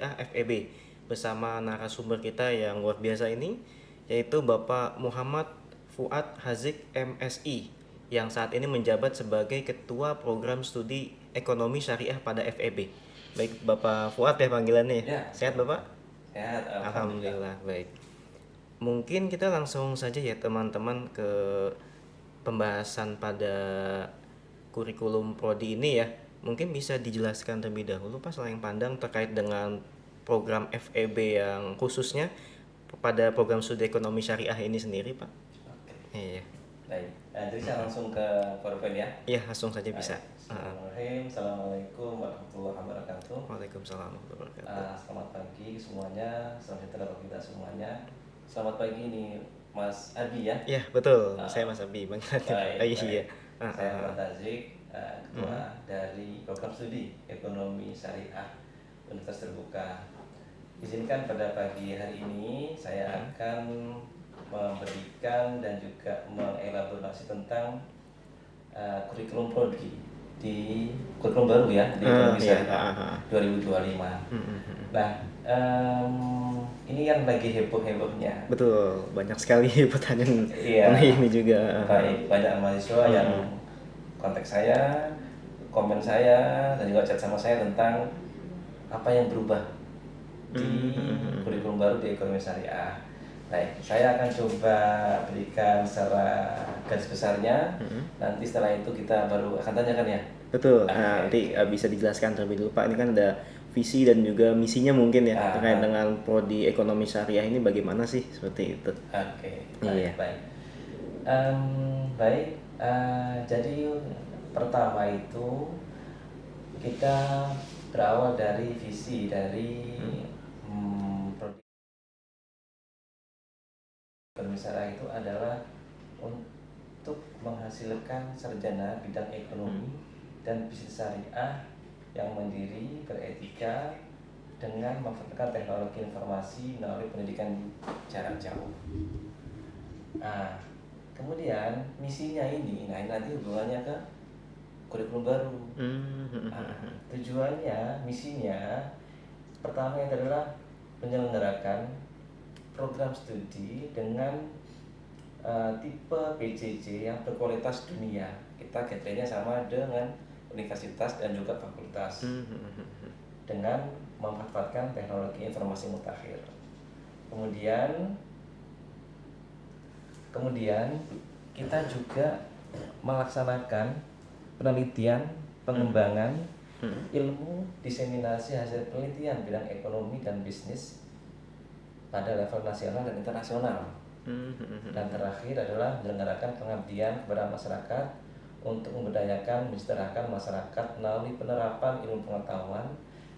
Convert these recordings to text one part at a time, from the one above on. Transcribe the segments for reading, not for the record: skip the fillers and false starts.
FEB bersama narasumber kita yang luar biasa ini, yaitu Bapak Muhammad Fuad Hazik MSI yang saat ini menjabat sebagai Ketua Program Studi Ekonomi Syariah pada FEB. Baik Bapak Fuad ya panggilannya. Ya, Sehat Bapak? sehat, alhamdulillah. Alhamdulillah baik. Mungkin kita langsung saja ya teman-teman ke pembahasan pada kurikulum prodi ini ya. Mungkin bisa dijelaskan terlebih dahulu Pak Selayang Pandang terkait dengan program FEB yang khususnya pada program studi ekonomi syariah ini sendiri Pak. Oke, Iya. baik. Jadi saya langsung ke PowerPoint ya. Iya, langsung saja bisa. Baik. Bismillahirrahmanirrahim. Assalamualaikum warahmatullahi wabarakatuh. Waalaikumsalam warahmatullahi wabarakatuh. Selamat pagi semuanya, selamat sejahtera bagi kita semuanya. Selamat pagi ini Mas Abi ya. Iya, betul. Ah, Saya Mas Abi panggilannya. Baik, Iya. baik. Saya Fuad Hazik, Ketua dari Program Studi Ekonomi Syariah Universitas Terbuka. Izinkan pada pagi hari ini saya akan memberikan dan juga mengelaborasi tentang kurikulum prodi di kurikulum baru ya di ekonomi syariah 2025. Nah, ini yang lagi heboh-hebohnya. Betul, banyak sekali pertanyaan Iya. mengenai ini juga. Baik, banyak mahasiswa yang kontak saya, komen saya, dan juga chat sama saya tentang apa yang berubah di kurikulum baru di ekonomi syariah. Baik, saya akan coba berikan secara garis besarnya. Nanti setelah itu kita baru akan tanyakan ya. Betul. Nah, nanti bisa dijelaskan terlebih dulu Pak. Ini kan ada visi dan juga misinya mungkin ya terkait dengan prodi ekonomi syariah ini bagaimana sih seperti itu. Oke, Iya. baik. Baik, jadi pertama itu kita berawal dari visi dari prodi ekonomi syariah itu adalah untuk menghasilkan sarjana bidang ekonomi dan bisnis syariah yang mandiri, beretika, dengan memanfaatkan teknologi informasi melalui pendidikan jarak jauh. Nah, kemudian misinya ini, nah ini nanti hubungannya ke kurikulum baru. Tujuannya, misinya, pertama yang adalah menyelenggarakan program studi dengan tipe PJJ yang berkualitas dunia. Kita gathering-nya sama dengan universitas dan juga fakultas dengan memanfaatkan teknologi informasi mutakhir. Kemudian kita juga melaksanakan penelitian, pengembangan ilmu, diseminasi hasil penelitian bidang ekonomi dan bisnis pada level nasional dan internasional. Dan terakhir adalah menyelenggarakan pengabdian kepada masyarakat untuk memberdayakan, mensejahterakan masyarakat melalui penerapan ilmu pengetahuan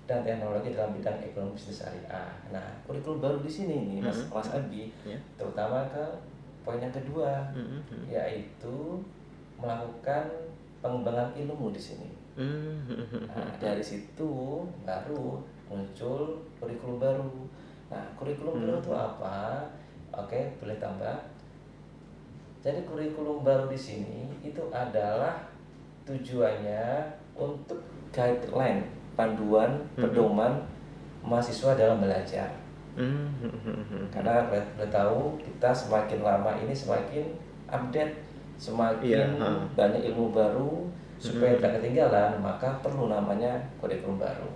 dan teknologi dalam bidang ekonomi bisnis syariah. Nah, kurikulum baru di sini nih, Mas Abi, terutama ke poin yang kedua, yaitu melakukan pengembangan ilmu di sini. Nah, dari situ baru muncul kurikulum baru. Nah, kurikulum baru itu apa? Oke, boleh tambah. Jadi kurikulum baru di sini itu adalah tujuannya untuk guideline, panduan, pedoman mahasiswa dalam belajar. Karena boleh tahu kita semakin lama ini semakin update, semakin banyak ilmu baru. Supaya tidak ketinggalan, maka perlu namanya kurikulum baru.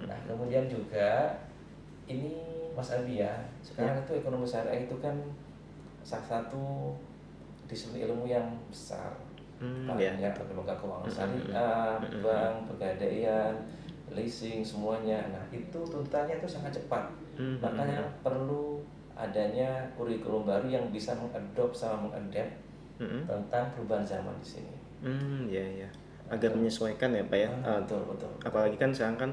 Nah, kemudian juga ini Mas Abi ya, sekarang itu ekonomi syariah itu kan salah satu disiplin ilmu yang besar. Banyak lembaga keuangan syariah, bank, pegadaian, leasing, semuanya. Nah, itu tuntutannya itu sangat cepat. Makanya perlu adanya kurikulum baru yang bisa mengadopsi sama mengadapt tentang perubahan zaman di sini. Iya. Agar menyesuaikan ya Pak ya. Betul. Apalagi kan sekarang kan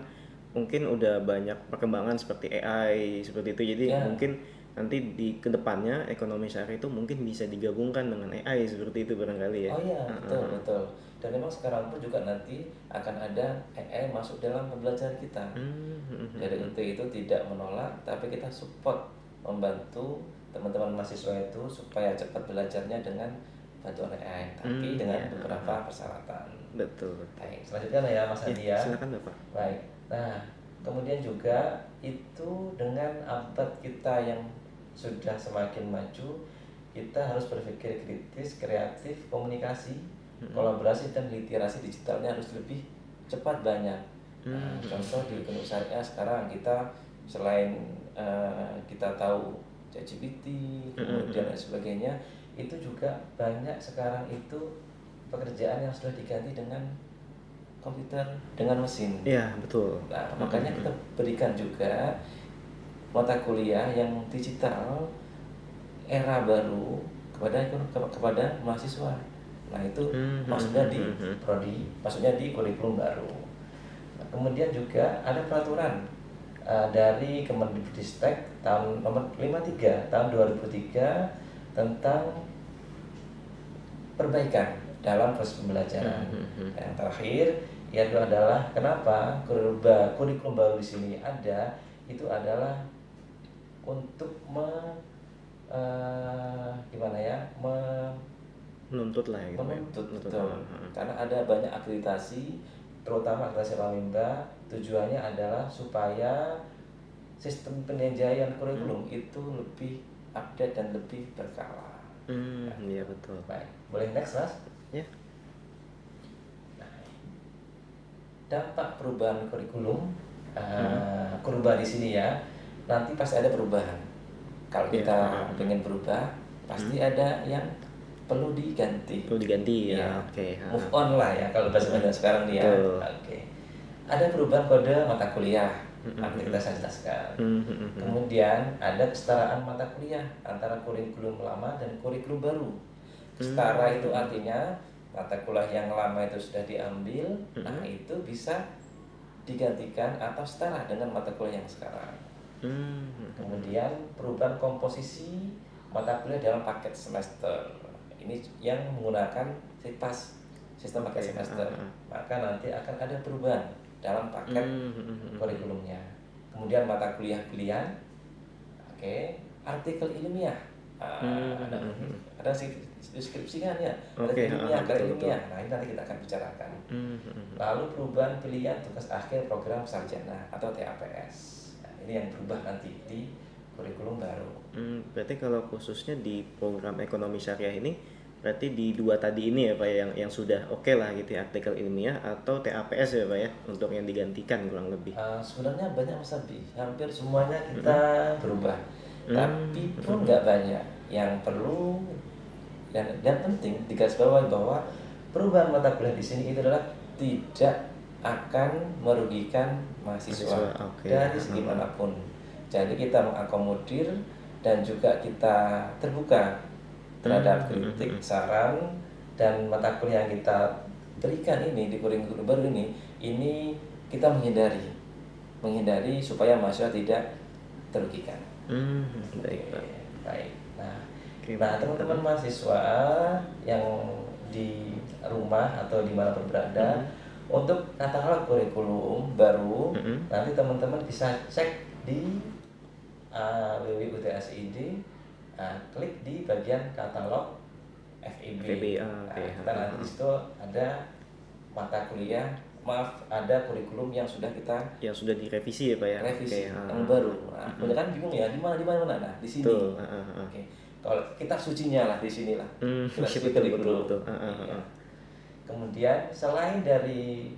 mungkin udah banyak perkembangan seperti AI seperti itu. Jadi mungkin nanti di kedepannya ekonomi syariah itu mungkin bisa digabungkan dengan AI seperti itu barangkali ya. Oh iya, betul. Dan memang sekarang pun juga nanti akan ada AI masuk dalam pembelajaran kita. Jadi untuk itu tidak menolak, tapi kita support, membantu teman-teman mahasiswa itu supaya cepat belajarnya dengan bantuan AI, tapi dengan beberapa persyaratan. Betul. Baik, selanjutnya ya Mas Andi ya. Silakan Bapak. Baik. Nah, Kemudian juga itu dengan abad kita yang sudah semakin maju, kita harus berpikir kritis, kreatif, komunikasi, kolaborasi dan literasi digitalnya harus lebih cepat banyak. Nah, contoh di Ekonomi Syariah sekarang kita selain kita tahu ChatGPT, kemudian dan sebagainya, itu juga banyak sekarang itu pekerjaan yang sudah diganti dengan komputer, dengan mesin. Iya, betul. Nah, makanya kita berikan juga mata kuliah yang digital era baru kepada mahasiswa. Nah, itu maksudnya di prodi, maksudnya di kurikulum baru. Nah, kemudian juga ada peraturan dari Kemendikbudristek tahun nomor 53 tahun 2003 tentang perbaikan dalam proses pembelajaran. Yang terakhir yaitu adalah kenapa kurikulum baru di sini ada, itu adalah untuk gimana ya, Menuntut lah gitu ya. menuntut, betul. Karena ada banyak akreditasi, terutama akreditasi Pamimba, tujuannya adalah supaya sistem penilaian kurikulum itu lebih update dan lebih berkala. Iya betul. Baik, boleh next Mas? Ya. Dampak perubahan kurikulum, kurba di sini ya, nanti pasti ada perubahan. Kalau kita pengen berubah, pasti ada yang perlu diganti. Perlu diganti ya. Ya, Oke. move on lah ya kalau bahasa Sunda sekarang nih ya. Betul. Oke. Ada perubahan kode mata kuliah, nanti kita saya jelaskan. Kemudian ada kesetaraan mata kuliah antara kurikulum lama dan kurikulum baru. Setara itu artinya mata kuliah yang lama itu sudah diambil, nah itu bisa digantikan atau setara dengan mata kuliah yang sekarang. Kemudian perubahan komposisi mata kuliah dalam paket semester. Ini yang menggunakan SIPAS, sistem paket semester. Maka nanti akan ada perubahan dalam paket kurikulumnya. Kemudian mata kuliah pilihan, artikel ilmiah. Ada deskripsi kan ya, ilmiah, ilmiah. Nah, ini nanti kita akan bicarakan. Lalu perubahan pilihan tugas akhir program sarjana atau TAPS. Nah, ini yang berubah nanti di kurikulum baru. Berarti kalau khususnya di program ekonomi syariah ini, berarti di dua tadi ini ya Pak yang sudah oke lah gitu ya, artikel ilmiah atau TAPS ya Pak ya, untuk yang digantikan kurang lebih. Sebenarnya banyak Mas Abi, hampir semuanya kita berubah. Tapi pun nggak banyak. Yang perlu dan penting digarisbawahi bahwa perubahan mata kuliah di sini itu adalah tidak akan merugikan mahasiswa dari segi manapun. Jadi kita mengakomodir dan juga kita terbuka terhadap kritik, saran, dan mata kuliah yang kita berikan ini di kurikulum baru ini kita menghindari supaya mahasiswa tidak terugikan. Baik. Nah, teman-teman mahasiswa yang di rumah atau dimanapun berada, untuk katalog kurikulum baru, nanti teman-teman bisa cek di www.utsid, klik di bagian katalog FEB. Kita nanti di situ ada mata kuliah, ada kurikulum yang sudah direvisi ya Pak ya. Revisi yang baru. Nah, banyak kan bingung ya, di mana? Nah, di sini. Kalau kita sucinya lah di sini lah. Kita suci kurikulum. Kemudian selain dari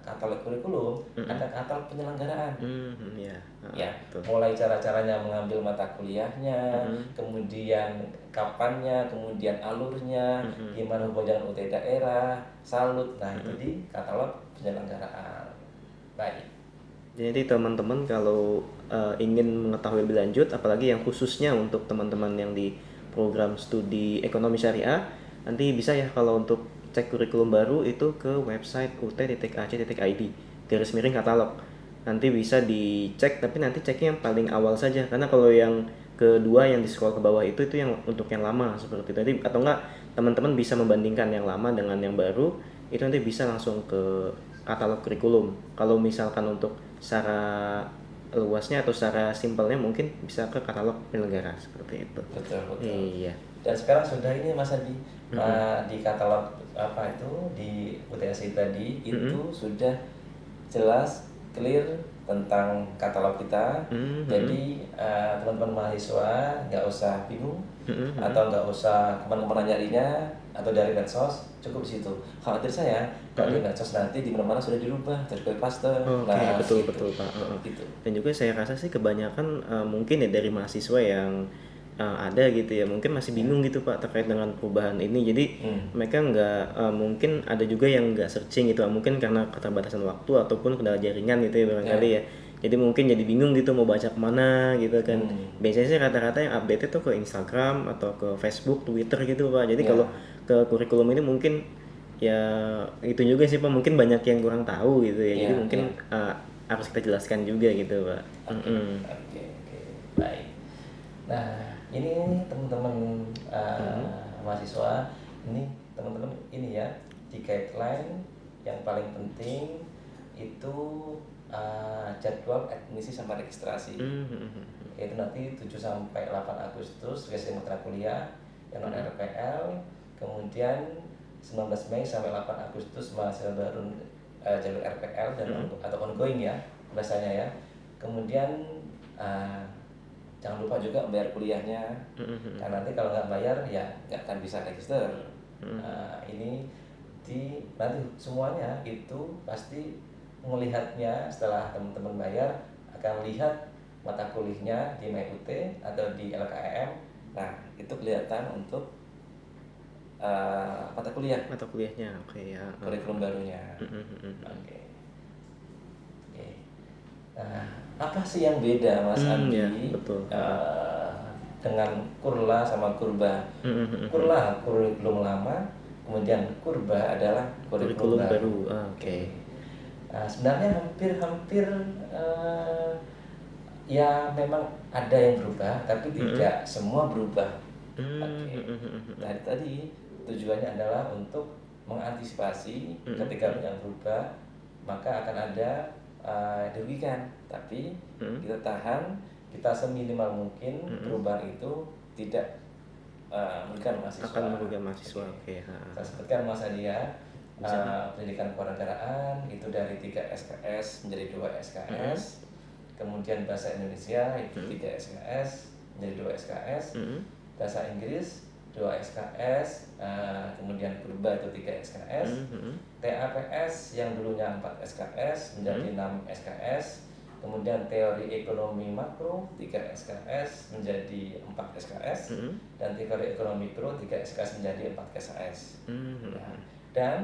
katalog kurikulum, ada katalog penyelenggaraan. Mulai cara-caranya mengambil mata kuliahnya, kemudian kapannya, kemudian alurnya, gimana hubungan dengan UT daerah, salut. Nah, itu di katalog penyelenggaraan. Baik. Jadi teman-teman kalau ingin mengetahui lebih lanjut, apalagi yang khususnya untuk teman-teman yang di program studi ekonomi syariah, nanti bisa ya kalau untuk cek kurikulum baru itu ke website ut.ac.id /katalog. Nanti bisa dicek, tapi nanti ceknya yang paling awal saja, karena kalau yang kedua yang di scroll ke bawah itu yang untuk yang lama seperti itu. Atau enggak teman-teman bisa membandingkan yang lama dengan yang baru, itu nanti bisa langsung ke katalog kurikulum. Kalau misalkan untuk secara luasnya atau secara simpelnya mungkin bisa ke katalog penyelenggara seperti itu. Betul. Iya. Dan sekarang sudah ini Mas Adi, di katalog di UTSI tadi itu sudah jelas, clear, tentang katalog kita. Mhm. Jadi teman-teman mahasiswa nggak usah bingung Mhm. atau nggak usah kemana-mana nyarinya atau dari medsos, cukup di situ. Khawatir saya kalau di Mhm. medsos nanti di mana-mana sudah dirubah dari copy paste. Oke, Nah betul gitu, betul Pak, heeh. gitu. Dan juga saya rasa sih kebanyakan, mungkin ya dari mahasiswa yang, ada gitu ya, mungkin masih Ya. bingung gitu Pak terkait dengan perubahan ini. Jadi Hmm. mereka nggak, mungkin ada juga yang nggak searching gitu, mungkin karena keterbatasan waktu ataupun kendala jaringan gitu ya barangkali Ya. ya. Jadi mungkin jadi bingung gitu mau baca kemana gitu kan. Hmm. Biasanya sih rata-rata yang update itu ke Instagram atau ke Facebook, Twitter gitu Pak. Jadi kalau Ya. ke kurikulum ini mungkin ya itu juga sih Pak, mungkin banyak yang kurang tahu gitu ya. Jadi Ya. mungkin Ya. harus kita jelaskan juga gitu Pak. Oke, Mm-mm. oke, oke, baik. Nah, ini teman-teman mahasiswa, ini teman-teman ini ya, di guideline yang paling penting itu jadwal admisi sama registrasi. Mhm. Itu nanti 7 sampai 8 Agustus registrasi matra kuliah yang non RPL, kemudian 19 Mei sampai 8 Agustus mahasiswa baru jalur RPL dan atau ongoing ya bahasanya ya. Kemudian jangan lupa juga bayar kuliahnya, karena nanti kalau nggak bayar ya nggak akan bisa register. Ini nanti semuanya itu pasti melihatnya setelah teman-teman bayar, akan lihat mata kuliahnya di MyUT atau di LKM. Nah itu kelihatan untuk mata kuliah Mata kuliahnya, oke ya. kurikulum barunya. Mhm. Oke. Oke. Nah, apa sih yang beda Mas Ya Andi betul. dengan Kurla sama Kurba? Mhm. Kurla kurikulum lama, kemudian Kurba adalah kurikulum Kurikulum baru. baru, Oke. oke. Nah, sebenarnya hampir-hampir ya memang ada yang berubah, tapi tidak semua berubah. Oke. Nah, tadi tujuannya adalah untuk mengantisipasi ketika yang berubah, maka akan ada dirugikan. Tapi kita tahan, kita seminimal mungkin perubahan itu tidak merugikan mahasiswa. Akan merugikan mahasiswa, Oke. oke. Saya sebutkan Mas Adia, Bisa, Pak? pendidikan kewarganegaraan itu dari 3 SKS menjadi 2 SKS. Kemudian bahasa Indonesia itu 3 SKS menjadi 2 SKS. Bahasa Inggris 2 SKS, kemudian Purba itu 3 SKS. TAPS yang dulunya 4 SKS menjadi 6 SKS. Kemudian teori ekonomi makro 3 SKS menjadi 4 SKS. Dan teori ekonomi mikro 3 SKS menjadi 4 SKS. Ya. Dan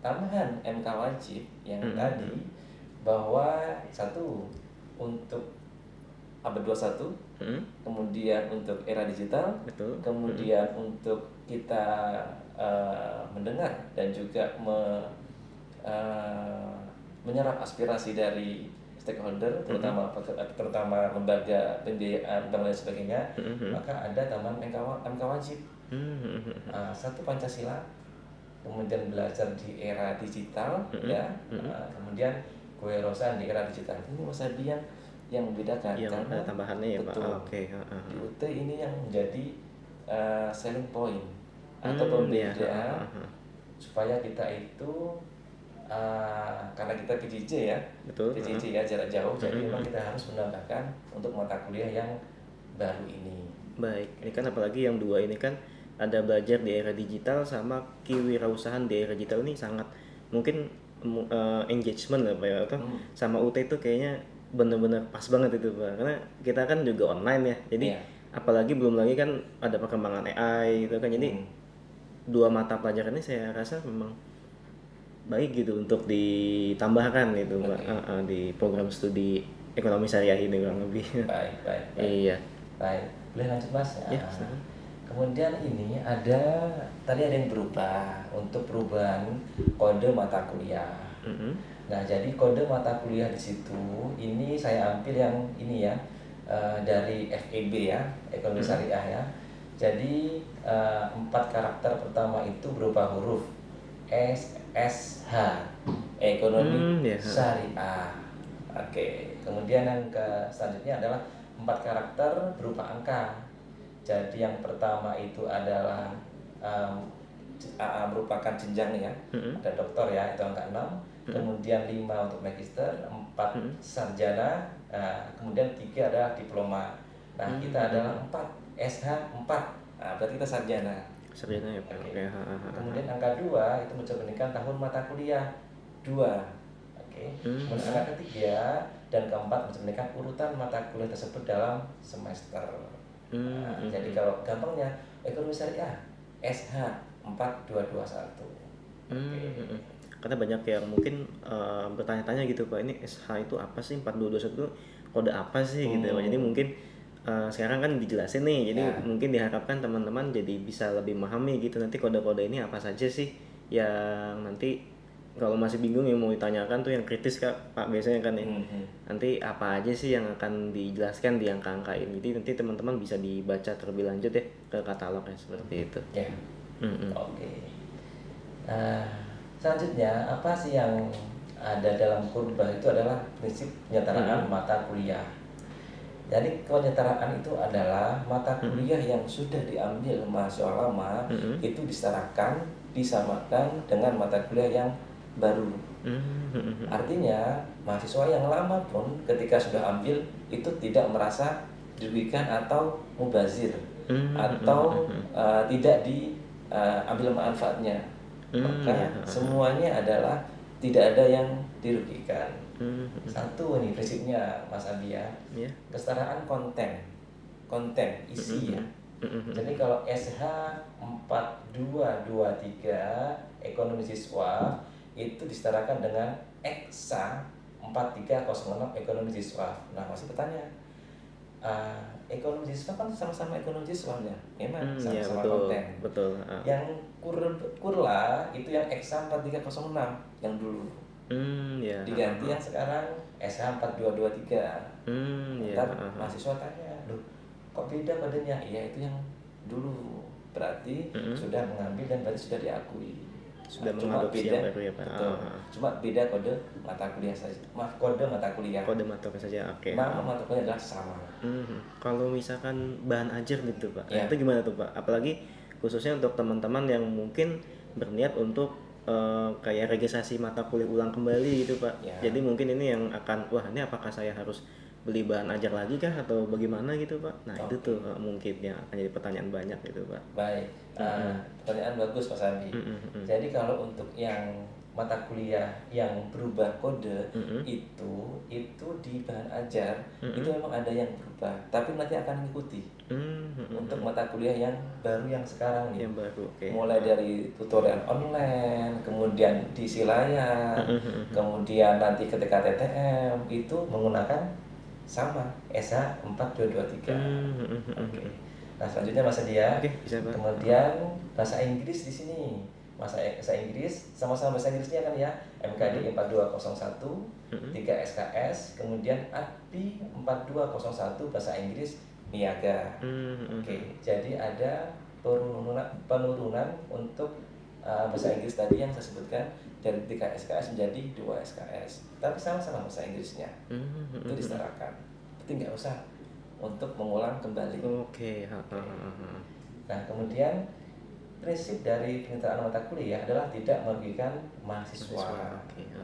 tambahan MK wajib yang tadi, bahwa satu untuk abad 21, kemudian untuk era digital, Betul. kemudian untuk kita mendengar dan juga menyerap aspirasi dari stakeholder, terutama lembaga pembiayaan dan lain sebagainya, maka ada tambahan MK wajib. Satu Pancasila, kemudian belajar di era digital, ya, kemudian kewirausahaan di era digital. Ini Mas Adi yang membedakan, Yang karena ada tambahannya ya Pak. betul, Oke. di UT ini yang menjadi selling point atau pembeda, supaya kita itu karena kita PJJ ya, Betul. PJJ ya, jarak jauh, jadi memang kita harus menambahkan untuk mata kuliah yang baru ini. Baik, ini kan apalagi yang dua ini kan ada belajar di era digital sama kewirausahaan di era digital ini sangat mungkin engagement lah Pak ya, apa sama UT itu kayaknya bener-bener pas banget itu Pak, karena kita kan juga online ya, jadi apalagi belum lagi kan ada perkembangan AI gitu kan, jadi dua mata pelajaran ini saya rasa memang baik gitu untuk ditambahkan gitu Pak, di program studi ekonomi syariah ini kurang lebih. Baik. Iya. Baik, boleh lanjut Mas? Ya, silakan. Kemudian ini tadi ada yang berubah untuk perubahan kode mata kuliah. Nah, jadi kode mata kuliah di situ ini saya ambil yang ini ya, dari FEB ya, ekonomi syariah ya. Jadi 4 karakter pertama itu berupa huruf SSH, ekonomi syariah. Oke, kemudian yang selanjutnya adalah 4 karakter berupa angka. Jadi yang pertama itu adalah merupakan jenjang ya, ada doktor ya, itu angka 6. Kemudian 5 untuk magister, 4 4 sarjana, kemudian 3 adalah diploma. Nah, kita adalah 4 SH 4. Nah, berarti kita sarjana. Sarjana ya Pak. Oke. Oke. Kemudian angka 2 itu mencerminkan tahun mata kuliah 2. Oke. Kemudian angka ketiga dan keempat mencerminkan urutan mata kuliah tersebut dalam semester. Jadi kalau gampangnya ekonomi syariah SH 4221. Karena banyak yang mungkin bertanya-tanya gitu Pak, ini SH itu apa sih, 4221 itu kode apa sih gitu ya Pak. Jadi mungkin sekarang kan dijelasin nih, jadi mungkin diharapkan teman-teman jadi bisa lebih memahami gitu nanti kode-kode ini apa saja sih yang nanti kalau masih bingung yang mau ditanyakan tuh yang kritis Pak biasanya kan ya. Nanti apa aja sih yang akan dijelaskan di angka-angka ini. Jadi nanti teman-teman bisa dibaca terlebih lanjut ya ke katalognya seperti itu. Ya. Oke. Nah, selanjutnya apa sih yang ada dalam kurbah itu adalah prinsip penyetaraan mata kuliah. Jadi penyetaraan itu adalah mata kuliah yang sudah diambil mahasiswa lama itu disetarakan, disamakan dengan mata kuliah yang baru. Artinya mahasiswa yang lama pun ketika sudah ambil itu tidak merasa dirugikan atau mubazir atau tidak diambil manfaatnya. Maka semuanya adalah tidak ada yang dirugikan. Satu nih prinsipnya Mas Andi ya, kesetaraan konten isi ya. Jadi kalau SH 4223 ekonomi siswa itu disetarakan dengan EKSA 4306 ekonomi siswa. Nah, masih bertanya, ekonomi siswa kan sama-sama ekonomi siswanya, memang sama-sama konten. Betul. Yang kurla itu yang EKSA 4306 yang dulu. Diganti yang sekarang SH 4223. Ntar mahasiswa tanya, loh kok beda kodenya? Iya itu yang dulu, berarti sudah mengambil dan berarti sudah diakui. Sudah Cuma mengadopsi beda, yang baru ya Pak. betul. Cuma beda kode mata kuliah saja. Maaf, kode mata kuliah. Kode mata kuliah saja, oke. Nama mata kuliah adalah sama. Kalau misalkan bahan ajar gitu Pak, Ya. itu gimana tuh Pak? Apalagi khususnya untuk teman-teman yang mungkin berniat untuk kayak registrasi mata kuliah ulang kembali gitu Pak. Ya. Jadi mungkin ini yang akan, wah ini apakah saya harus beli bahan ajar lagi kah atau bagaimana gitu Pak? Nah itu tuh mungkin yang akan jadi pertanyaan banyak gitu Pak. Baik, pertanyaan bagus Mas Andi. Jadi kalau untuk yang mata kuliah yang berubah kode itu di bahan ajar itu memang ada yang berubah, tapi nanti akan mengikuti untuk mata kuliah yang baru yang sekarang nih. Yang baru, oke. Mulai dari tutorial online, kemudian diisi layar, kemudian nanti ketika TTM itu menggunakan sama SH 4223. Oke. Nah, selanjutnya Mas Andi ya. Oke, bisa Pak. Kemudian bahasa Inggris di sini. Bahasa Inggris sama-sama bahasa Inggrisnya kan ya. MKD 4201, 3 SKS, kemudian ADPI 4201 bahasa Inggris niaga. Oke, jadi ada penurunan untuk bahasa Inggris tadi yang saya sebutkan dari 3 SKS menjadi 2 SKS. Tapi sama-sama bahasa Inggrisnya. Itu disetarakan. Berarti nggak usah untuk mengulang kembali. Oke. Nah, kemudian prinsip dari penyetaraan mata kuliah adalah tidak merugikan mahasiswa.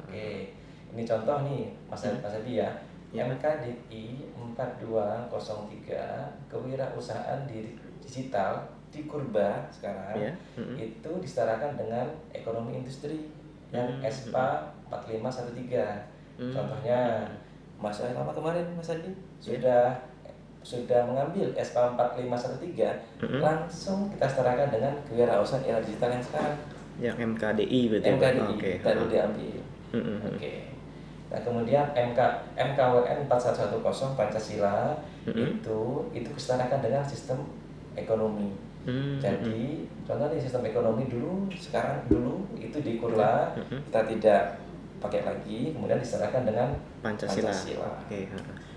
Oke. Ini contoh nih Mas Adi ya. MKDI 4203 kewirausahaan digital di Kurba sekarang itu disetarakan dengan ekonomi industri yang SPA 4513. Contohnya mahasiswa yang lama kemarin Mas Adi sudah mengambil SPA 4513 langsung kita setarakan dengan kewirausahaan era digital yang sekarang. Yang MKDI berarti. MKDI baru diambil. Oke. Nah, kemudian MKWN 4110 Pancasila itu kesetarakan dengan sistem ekonomi. Jadi contoh nih sistem ekonomi sekarang itu di Kurla kita tidak pakai lagi, kemudian diserahkan dengan Pancasila. Oke.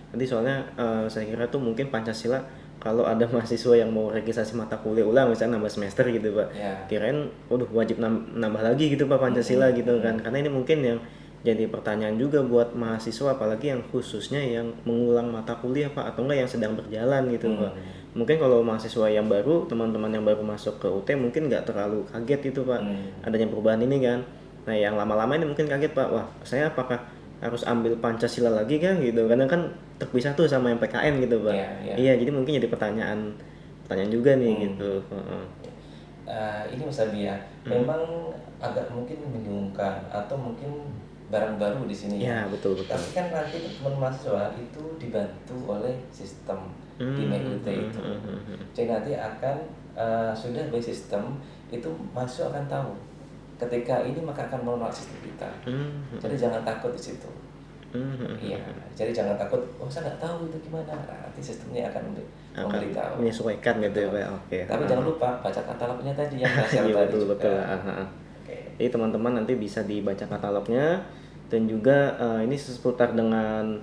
Nanti soalnya saya kira tuh mungkin Pancasila kalau ada mahasiswa yang mau registrasi mata kuliah ulang misalnya nambah semester gitu Pak, kirain wajib nambah lagi gitu Pak Pancasila gitu kan, karena ini mungkin yang jadi pertanyaan juga buat mahasiswa apalagi yang khususnya yang mengulang mata kuliah Pak atau enggak yang sedang berjalan gitu Pak. Mungkin kalau mahasiswa yang baru, teman-teman yang baru masuk ke UT mungkin nggak terlalu kaget itu Pak adanya perubahan ini kan. Nah yang lama-lama ini mungkin kaget Pak, wah saya apakah harus ambil Pancasila lagi kan gitu, karena kan terpisah tuh sama yang PKN gitu Pak. Iya, iya. Iya, jadi mungkin jadi pertanyaan juga nih gitu. Ini Mas Abi ya, memang agak mungkin membingungkan atau mungkin barang baru di sini ya. Ya betul. Tapi kan nanti teman mahasiswa itu dibantu oleh sistem di MEUT itu. Jadi nanti akan sudah by sistem itu mahasiswa akan tahu ketika ini maka akan menolak sistem kita. Jadi jangan takut di situ. Iya, jadi jangan takut. Oh saya nggak tahu itu gimana. Nah, nanti sistemnya akan memberitahu. Menyesuaikan gitu ya Pak. Oke. Tapi jangan lupa baca katalognya tadi yang kasih Iya tadi betul. juga. Oke. Jadi teman-teman nanti bisa dibaca katalognya, dan juga ini seputar dengan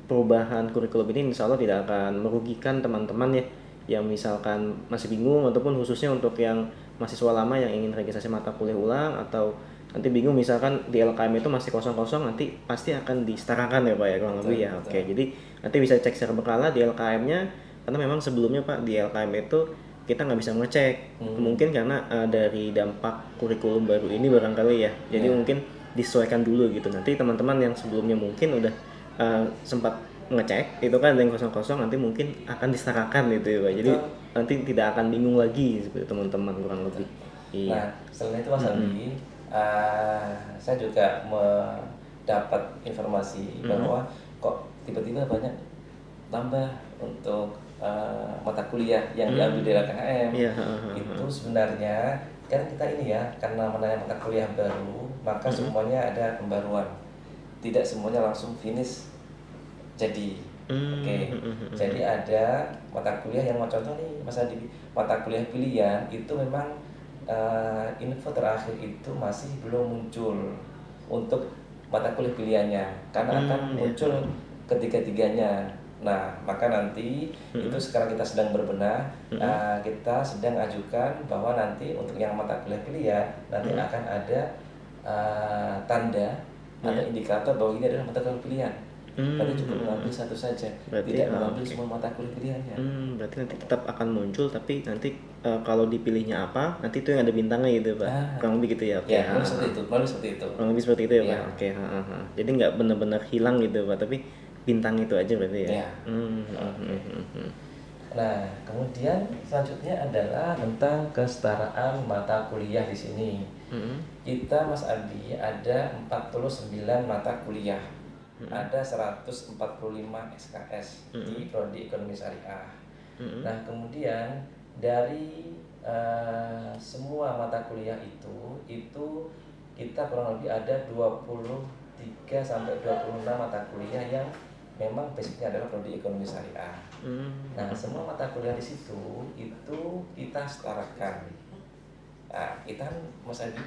perubahan kurikulum ini insya Allah tidak akan merugikan teman-teman ya yang misalkan masih bingung, ataupun khususnya untuk yang mahasiswa lama yang ingin registrasi mata kuliah ulang, atau nanti bingung misalkan di LKM itu masih kosong-kosong, nanti pasti akan disetarakan ya Pak ya kurang lebih ya. Oke, jadi nanti bisa cek secara berkala di LKM-nya, karena memang sebelumnya Pak di LKM itu kita nggak bisa mengecek, mungkin karena dari dampak kurikulum baru ini barangkali ya, jadi mungkin disesuaikan dulu gitu. Nanti teman-teman yang sebelumnya mungkin udah sempat ngecek itu kan ada yang kosong-kosong, nanti mungkin akan disetarakan gitu ya Pak. Jadi nanti tidak akan bingung lagi seperti teman-teman kurang lebih. Iya. Nah, selain itu Mas Abi, saya juga mendapat informasi bahwa kok tiba-tiba banyak tambah untuk mata kuliah yang diambil di LKM. Itu sebenarnya kan kita ini ya, karena menanya mata kuliah baru, maka semuanya ada pembaruan. Tidak semuanya langsung finish jadi. Oke. Jadi ada mata kuliah yang contoh nih Mas Adi, mata kuliah pilihan itu memang info terakhir itu masih belum muncul untuk mata kuliah pilihannya, karena akan muncul ketiga-tiganya. Nah, maka nanti itu sekarang kita sedang berbenah, kita sedang ajukan bahwa nanti untuk yang mata kuliah pilihan nanti akan ada tanda atau indikator bahwa ini adalah mata kuliah pilihan. Nanti cukup mengambil satu saja, Berarti, tidak mengambil semua mata kuliah pilihannya. Berarti nanti tetap akan muncul, tapi nanti kalau dipilihnya apa, nanti itu yang ada bintangnya gitu Pak. Kurang lebih gitu ya. Oke. Ya, malu seperti itu. Kurang lebih seperti itu ya Pak. Oke. Jadi nggak benar-benar hilang gitu Pak, tapi bintang itu aja berarti ya. Ya. Nah, kemudian selanjutnya adalah tentang kesetaraan mata kuliah di sini. Kita Mas Abi ada 49 mata kuliah. Ada 145 SKS di Prodi Ekonomi Syariah. Nah, kemudian dari semua mata kuliah itu kita kurang lebih ada 23 sampai 26 mata kuliah yang memang basicnya adalah Prodi Ekonomi Syariah. Nah, semua mata kuliah di situ itu kita setarakan. Nah, kita Mas Adi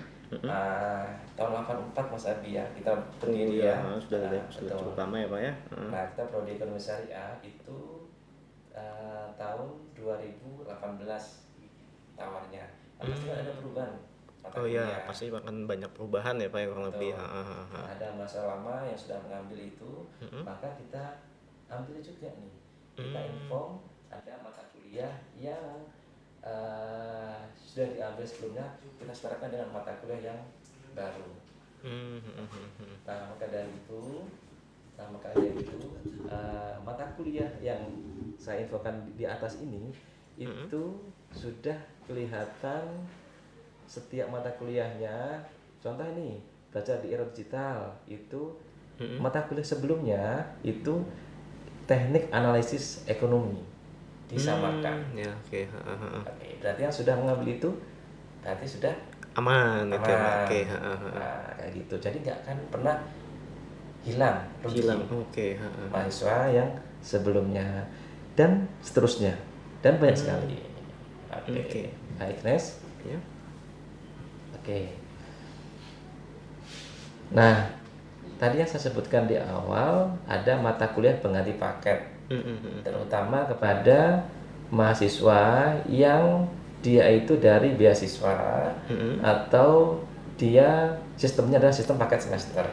tahun 84 Mas Abi ya, kita berdiri ya. Sudah cukup lama ya Pak ya. Nah, kita Prodi Ekonomi Syariah itu tahun 2018 tawarnya. Pasti ada perubahan. Oh iya, pasti akan banyak perubahan ya Pak ya kurang lebih. Ada masa lama yang sudah mengambil itu, maka kita ambil juga nih. Kita inform ada mata kuliah yang sudah diambil sebelumnya, kita setarakan dengan mata kuliah yang baru. Nah, maka dari itu mata kuliah yang saya infokan di atas ini itu sudah kelihatan setiap mata kuliahnya. Contoh ini, belajar di era digital itu mata kuliah sebelumnya itu teknik analisis ekonomi disamakan. Oke, berarti yang sudah mengambil itu berarti sudah aman. Oke. Nah, kayak gitu. Jadi nggak akan pernah hilang. Oke. Mahasiswa yang sebelumnya dan seterusnya, dan banyak sekali. Oke. Baik, Nes. Ya. Oke. Nah, tadi yang saya sebutkan di awal ada mata kuliah pengganti paket, terutama kepada mahasiswa yang dia itu dari beasiswa atau dia sistemnya adalah sistem paket semester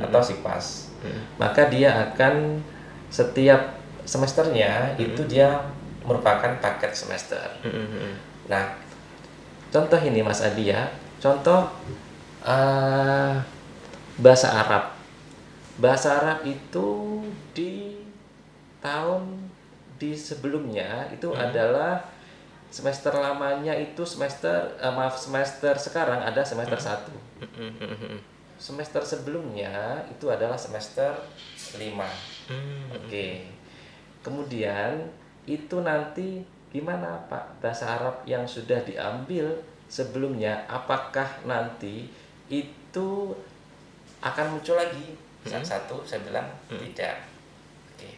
atau SIPAS. Maka dia akan setiap semesternya itu dia merupakan paket semester. Nah, contoh ini Mas Adi ya, contoh bahasa Arab. Bahasa Arab itu di tahun di sebelumnya itu adalah semester lamanya itu semester sekarang ada semester satu. Semester sebelumnya itu adalah semester 5. Oke. Kemudian itu nanti gimana Pak bahasa Arab yang sudah diambil sebelumnya, apakah nanti itu akan muncul lagi? Satu saya bilang tidak. Oke.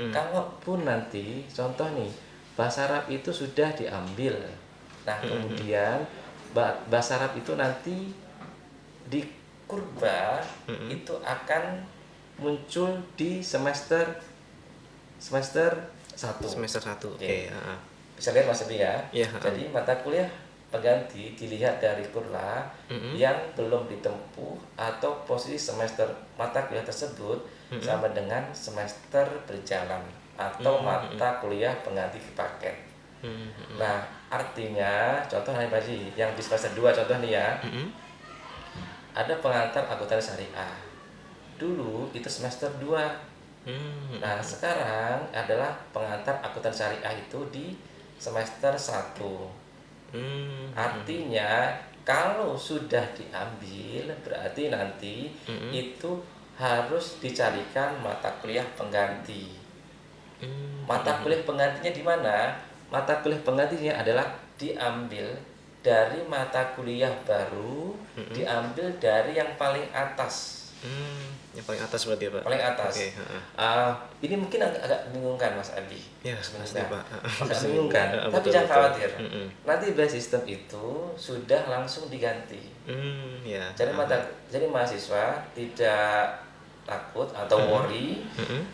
Kalaupun nanti contoh nih bahasa Arab itu sudah diambil, nah kemudian bahasa Arab itu nanti di kurba itu akan muncul di semester satu. Semester 1. Oke. Oke. Bisa lihat Mas Ebi ya. Iya, Jadi mata kuliah pengganti dilihat dari kurla yang belum ditempuh atau posisi semester mata kuliah tersebut sama dengan semester berjalan atau mata kuliah pengganti paket. Nah, artinya contoh nih Pak Haji, yang di semester 2 contoh nih ya. Ada pengantar akuntansi syariah. Dulu itu semester 2. Nah, sekarang adalah pengantar akuntansi syariah itu di semester 1. Artinya kalau sudah diambil berarti nanti itu harus dicarikan mata kuliah pengganti. Mata kuliah penggantinya di mana? Mata kuliah penggantinya adalah diambil dari mata kuliah baru, diambil dari yang paling atas. Yang paling atas berarti ya Pak? Paling atas. Oke. Ini mungkin agak membingungkan Mas Abi. Ya, pasti Pak. Agak membingungkan. Tapi Betul, jangan betul. khawatir. Nanti base system itu sudah langsung diganti. Ya. Jadi mahasiswa tidak takut atau worry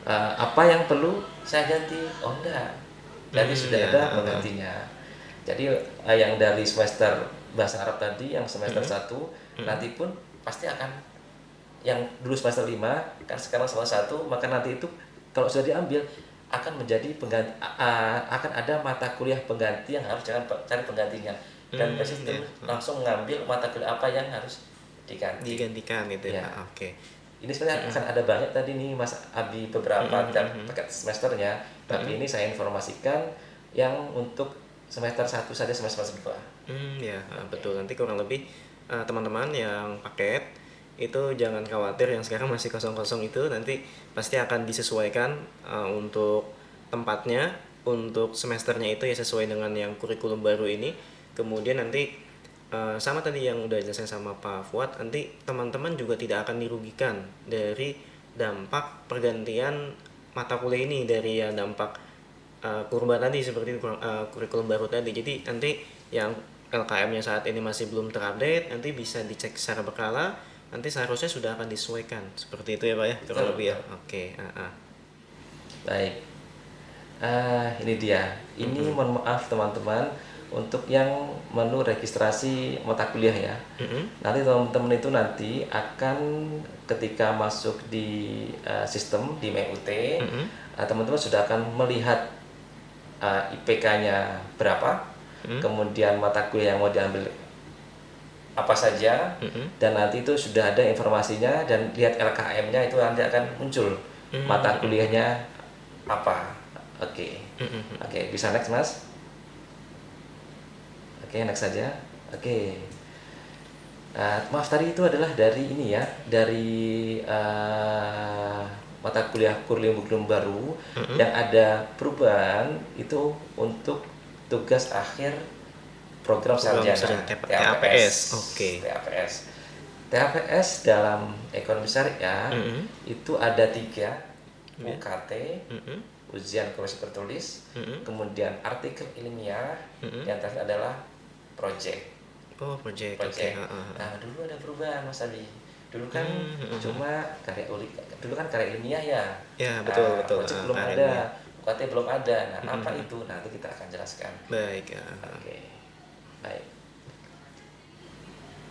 apa yang perlu saya ganti. Oh enggak. Jadi sudah ya. ada penggantinya. Jadi yang dari semester bahasa Arab tadi yang semester 1 nanti pun pasti akan yang dulu semester 5 kan sekarang semester 1, maka nanti itu kalau sudah diambil akan menjadi pengganti, akan ada mata kuliah pengganti yang harus cari penggantinya dan sistem langsung mengambil mata kuliah apa yang harus digantikan itu ya. Oke. Ini sebenarnya akan ada banyak tadi nih Mas Abi beberapa paket semesternya, tapi ini saya informasikan yang untuk semester 1 saja semester 2. Ya, betul. Nanti kurang lebih teman-teman yang paket itu jangan khawatir, yang sekarang masih kosong-kosong itu nanti pasti akan disesuaikan untuk tempatnya, untuk semesternya itu ya sesuai dengan yang kurikulum baru ini. Kemudian nanti sama tadi yang udah jelasin sama Pak Fuad, nanti teman-teman juga tidak akan dirugikan dari dampak pergantian mata kuliah ini, dari ya dampak kurba tadi seperti kurikulum baru tadi. Jadi nanti yang LKM-nya saat ini masih belum terupdate, nanti bisa dicek secara berkala, nanti seharusnya sudah akan disesuaikan seperti itu ya Pak ya, kurang lebih ya. Oke. Baik, ini dia. Ini mohon maaf teman-teman untuk yang menu registrasi mata kuliah ya. Nanti teman-teman itu nanti akan ketika masuk di sistem di MEUT, teman-teman sudah akan melihat IPK-nya berapa, kemudian mata kuliah yang mau diambil apa saja, dan nanti itu sudah ada informasinya, dan lihat LKM-nya itu nanti akan muncul mata kuliahnya apa. Oke. Bisa next Mas. Next saja. Maaf tadi itu adalah dari ini ya, dari mata kuliah kurikulum baru yang ada perubahan itu untuk tugas akhir program sarjana TAPS. TAPS dalam ekonomi syariah itu ada 3, UKT, ujian kompetensi tertulis, kemudian artikel ilmiah, yang terakhir adalah project. Project. Nah, dulu ada perubahan Mas Ali. Dulu kan cuma karya ilmiah ya. Ya, betul. Project belum ada, UKT belum ada. Nah, apa itu? Nanti kita akan jelaskan. Baik. Baik.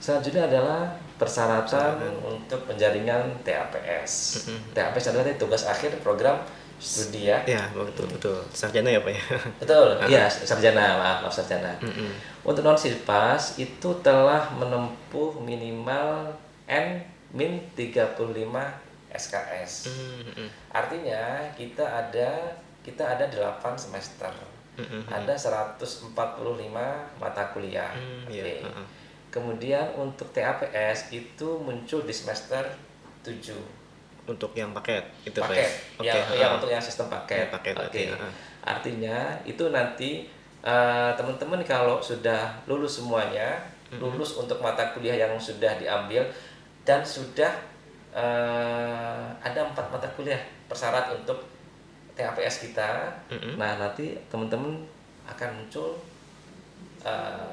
Selanjutnya adalah persyaratan untuk penjaringan TAPS. TAPS adalah tugas akhir program studi ya. Ya, betul. Sarjana ya Pak ya. Betul. Iya, sarjana. Maaf sarjana. Untuk non Silpas itu telah menempuh minimal N-35 SKS. Hmm. Artinya kita ada 8 semester. Ada 145 mata kuliah. Iya, Oke. Kemudian untuk TAPS itu muncul di semester 7. Untuk yang paket itu Pak ya? Paket. Oke, Yang untuk yang sistem paket. Ya, paket berarti. Oke. Artinya itu nanti teman-teman kalau sudah lulus semuanya, lulus untuk mata kuliah yang sudah diambil dan sudah ada 4 mata kuliah persyarat untuk TAPS kita. Nah, nanti teman-teman akan muncul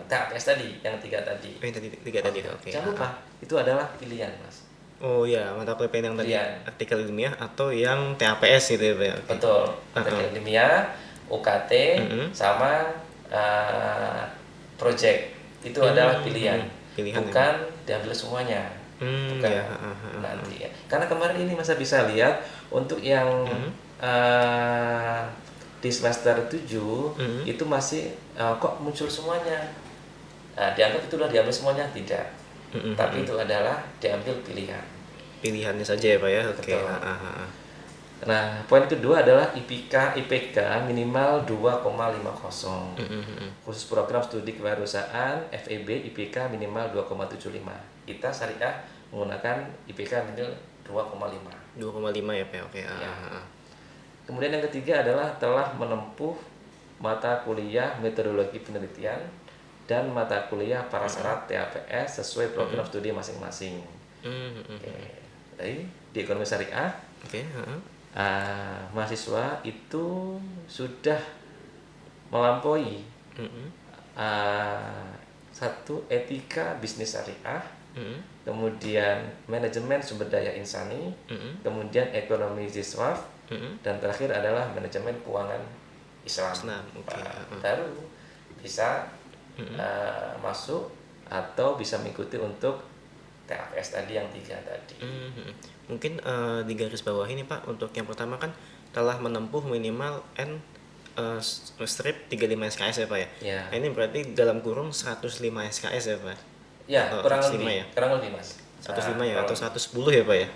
TAPS tadi, yang 3 tadi. Oh, yang tadi 3 tadi tuh. Oke. Jangan lupa, itu adalah pilihan, Mas. Oh iya, mata kuliah pilihan yang tadi Pilihan. artikel ilmiah atau yang TAPS gitu ya Pak ya? Oke. Betul. Artikel ilmiah, UKT, sama project. Itu adalah pilihan. Pilihan Bukan diambil semuanya. Bukan ya, nanti ya. Karena kemarin ini Masa bisa lihat untuk yang di semester 7 itu masih kok muncul semuanya. Nah, dianggap itu udah diambil semuanya, tidak. Tapi itu adalah diambil pilihan. Pilihannya saja ya Pak ya. Oke. Betul. Nah, poin kedua adalah IPK minimal 2,50. Khusus program studi kewirausahaan FEB IPK minimal 2,75. Kita syariah menggunakan IPK minimal 2,5. 2,5 ya Pak. Oke. Ya. Kemudian yang ketiga adalah telah menempuh mata kuliah metodologi penelitian dan mata kuliah prasyarat TAPS sesuai program studi masing-masing. Oke. Jadi di ekonomi syariah, mahasiswa itu sudah melampaui satu etika bisnis syariah, kemudian manajemen sumber daya insani, kemudian ekonomi ziswaf, dan terakhir adalah manajemen keuangan Islam. Baru bisa masuk atau bisa mengikuti untuk TAPS tadi yang 3 tadi. Mungkin di garis bawah ini Pak, untuk yang pertama kan telah menempuh minimal N strip 35 SKS ya Pak ya? Ya. Nah, ini berarti dalam kurung 105 SKS ya Pak? Ya, kurang 105 lebih, ya? kurang lebih Mas. 105 ya, atau 110 ya Pak ya?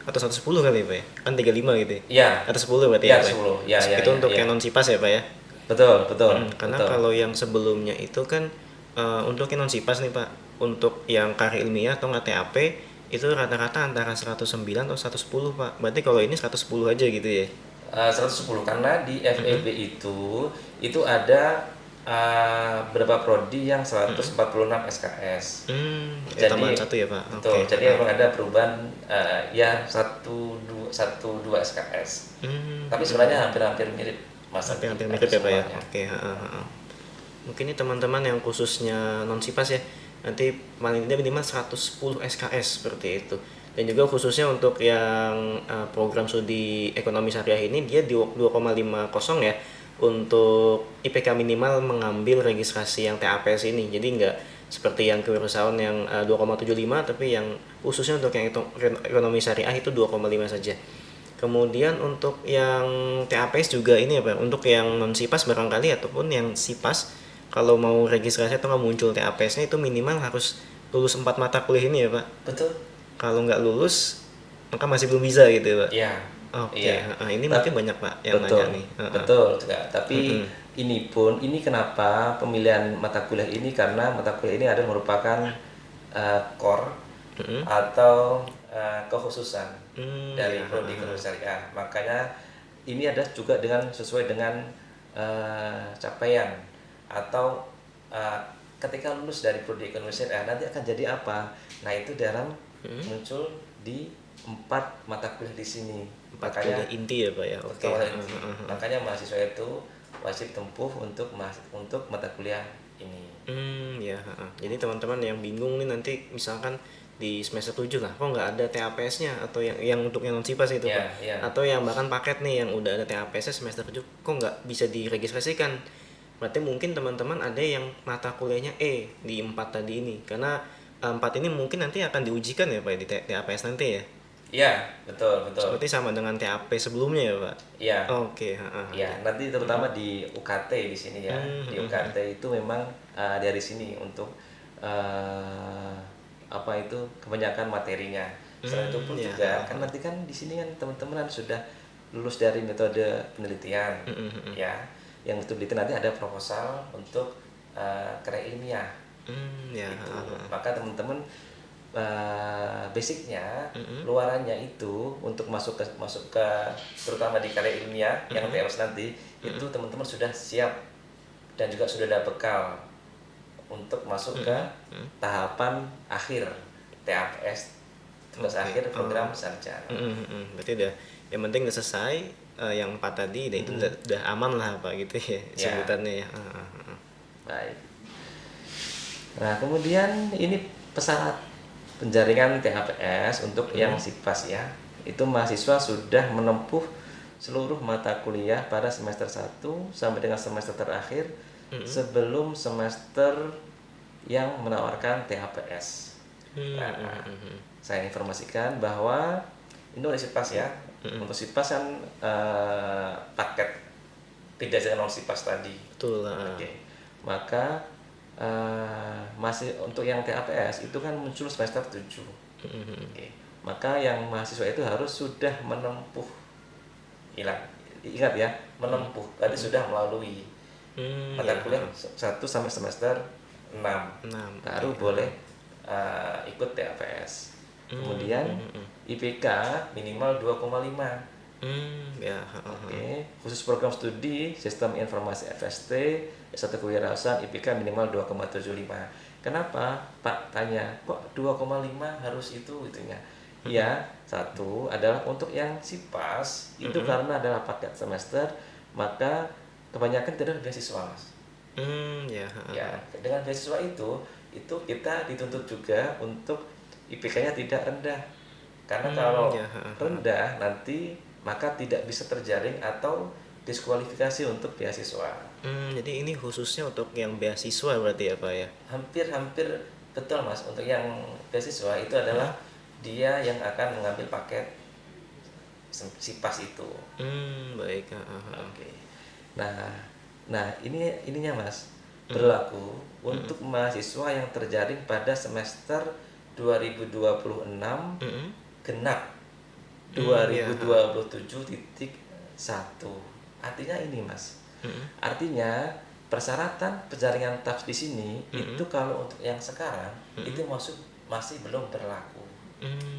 Atau 110 kali ya Pak ya? Kan 35 gitu ya? Iya. Atau 10 berarti Ya, ya Pak? 10. Ya, Itu untuk yang non sipas ya Pak ya? Betul. Karena betul. kalau yang sebelumnya itu kan untuk yang non sipas nih Pak, untuk yang karya ilmiah atau nggak TAP itu rata-rata antara 109 atau 110 Pak. Berarti kalau ini 110 aja gitu ya? 110 karena di FEB itu ada berapa prodi yang 146 SKS. Jadi tambahan 1 ya Pak. Betul. Jadi memang ada perubahan ya 1 2 SKS. Tapi sebenarnya hampir mirip Mas. Hampir mirip ya Pak ya. Oke. Mungkin ini teman-teman yang khususnya non sipas ya, nanti paling tidak minimal 110 SKS seperti itu. Dan juga khususnya untuk yang program studi ekonomi syariah ini dia di 2,50 ya untuk IPK minimal mengambil registrasi yang TAPS ini. Jadi enggak seperti yang kewirausahaan yang 2,75, tapi yang khususnya untuk yang ekonomi syariah itu 2,5 saja. Kemudian untuk yang TAPS juga ini ya Pak, untuk yang non sipas barangkali ataupun yang sipas kalau mau registrasi atau nggak muncul TAPS-nya itu minimal harus lulus 4 mata kuliah ini ya Pak? Betul. Kalau nggak lulus maka masih belum bisa gitu ya Pak? Iya. Oke. Ini mungkin banyak Pak yang betul, nanya nih. Betul juga. Tapi ini kenapa pemilihan mata kuliah ini, karena mata kuliah ini adalah merupakan core atau kekhususan dari prodi ekonomi syariah. Makanya ini ada juga sesuai dengan capaian atau ketika lulus dari prodi ekonomi syariah nanti akan jadi apa. Nah, itu dalam muncul di 4 mata kuliah di sini. 4 kuliah inti ya Pak ya. Oke. Makanya mahasiswa itu wajib tempuh untuk mata kuliah ini. Ya. Jadi teman-teman yang bingung nih nanti misalkan di semester 7 lah kok nggak ada TAPS-nya, atau yang untuk yang non sipas itu Pak. Atau yang bahkan paket nih yang udah ada TAPS-nya semester 7 kok nggak bisa diregistrasikan. Berarti mungkin teman-teman ada yang mata kuliahnya di 4 tadi ini, karena 4 ini mungkin nanti akan diujikan ya Pak di TAPS nanti ya. Iya, betul. Seperti sama dengan TAP sebelumnya ya Pak. Iya. Oke. Ya, nanti terutama di UKT di sini ya. Di UKT itu memang dari sini untuk kebanyakan materinya. Selain itu pun Ya. juga kan nanti kan di sini kan teman-teman kan sudah lulus dari metode penelitian, ya. Yang itu penelitian nanti ada proposal untuk karya ilmiah. Ya. Itu maka teman-teman basicnya luarannya itu untuk masuk ke terutama di karya ilmiah yang TLS nanti itu teman-teman sudah siap dan juga sudah ada bekal untuk masuk ke tahapan akhir TAPS, tugas akhir program sarjana. Berarti udah yang penting udah selesai, yang 4 tadi dan itu udah aman lah apa gitu ya sebutannya ya. Baik. Nah, kemudian ini pesawat penjaringan TAPS untuk yang SIPAS ya. Itu mahasiswa sudah menempuh seluruh mata kuliah pada semester 1 sampai dengan semester terakhir sebelum semester yang menawarkan TAPS. Nah, saya informasikan bahwa ini oleh SIPAS ya. Untuk SIPAS kan paket beda dengan non SIPAS tadi. Betul. Oke. Maka masih untuk yang TAPS itu kan muncul semester 7. Oke. Maka yang mahasiswa itu harus sudah menempuh, ingat ya, menempuh berarti sudah melalui mata kuliah 1 sampai semester 6 baru boleh ikut TAPS. Kemudian IPK minimal 2,5. Ya. Oke, khusus program studi Sistem Informasi FST S1 Kewirausahaan IPK minimal 2,75. Kenapa Pak tanya kok 2,5 harus itunya? Ya, satu adalah untuk yang SIPAS itu karena adalah paket semester, maka kebanyakan tidak beasiswa, Mas. Ya, dengan beasiswa itu kita dituntut juga untuk IPK-nya tidak rendah. Karena kalau rendah nanti maka tidak bisa terjaring atau diskualifikasi untuk beasiswa. Jadi ini khususnya untuk yang beasiswa berarti ya Pak ya? Hampir betul Mas. Untuk yang beasiswa itu adalah dia yang akan mengambil paket SIPAS itu. Baik. Oke. Nah ininya Mas berlaku untuk mahasiswa yang terjaring pada semester 2026 genap 2027.1. Artinya ini Mas. Artinya persyaratan penjaringan TAPS di sini itu kalau untuk yang sekarang itu masih belum berlaku.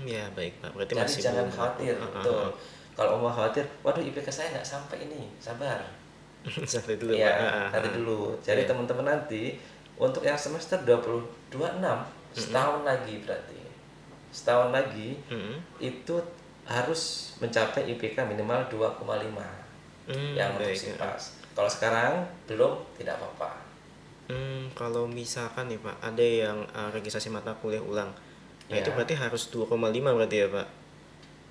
Ya baik Pak. Berarti jadi masih jangan belum khawatir. Betul. Kalau mau khawatir, waduh IPK saya nggak sampai ini, sabar. Sampai dulu Ya, Pak. nanti dulu. Jadi teman-teman nanti untuk yang semester 2026 setahun lagi berarti. Setahun lagi itu harus mencapai IPK minimal 2,5. Yang untuk SIPAS. Kalau sekarang belum, tidak apa-apa. Kalau misalkan nih Pak, ada yang registrasi mata kuliah ulang. Nah itu berarti harus 2,5 berarti ya Pak?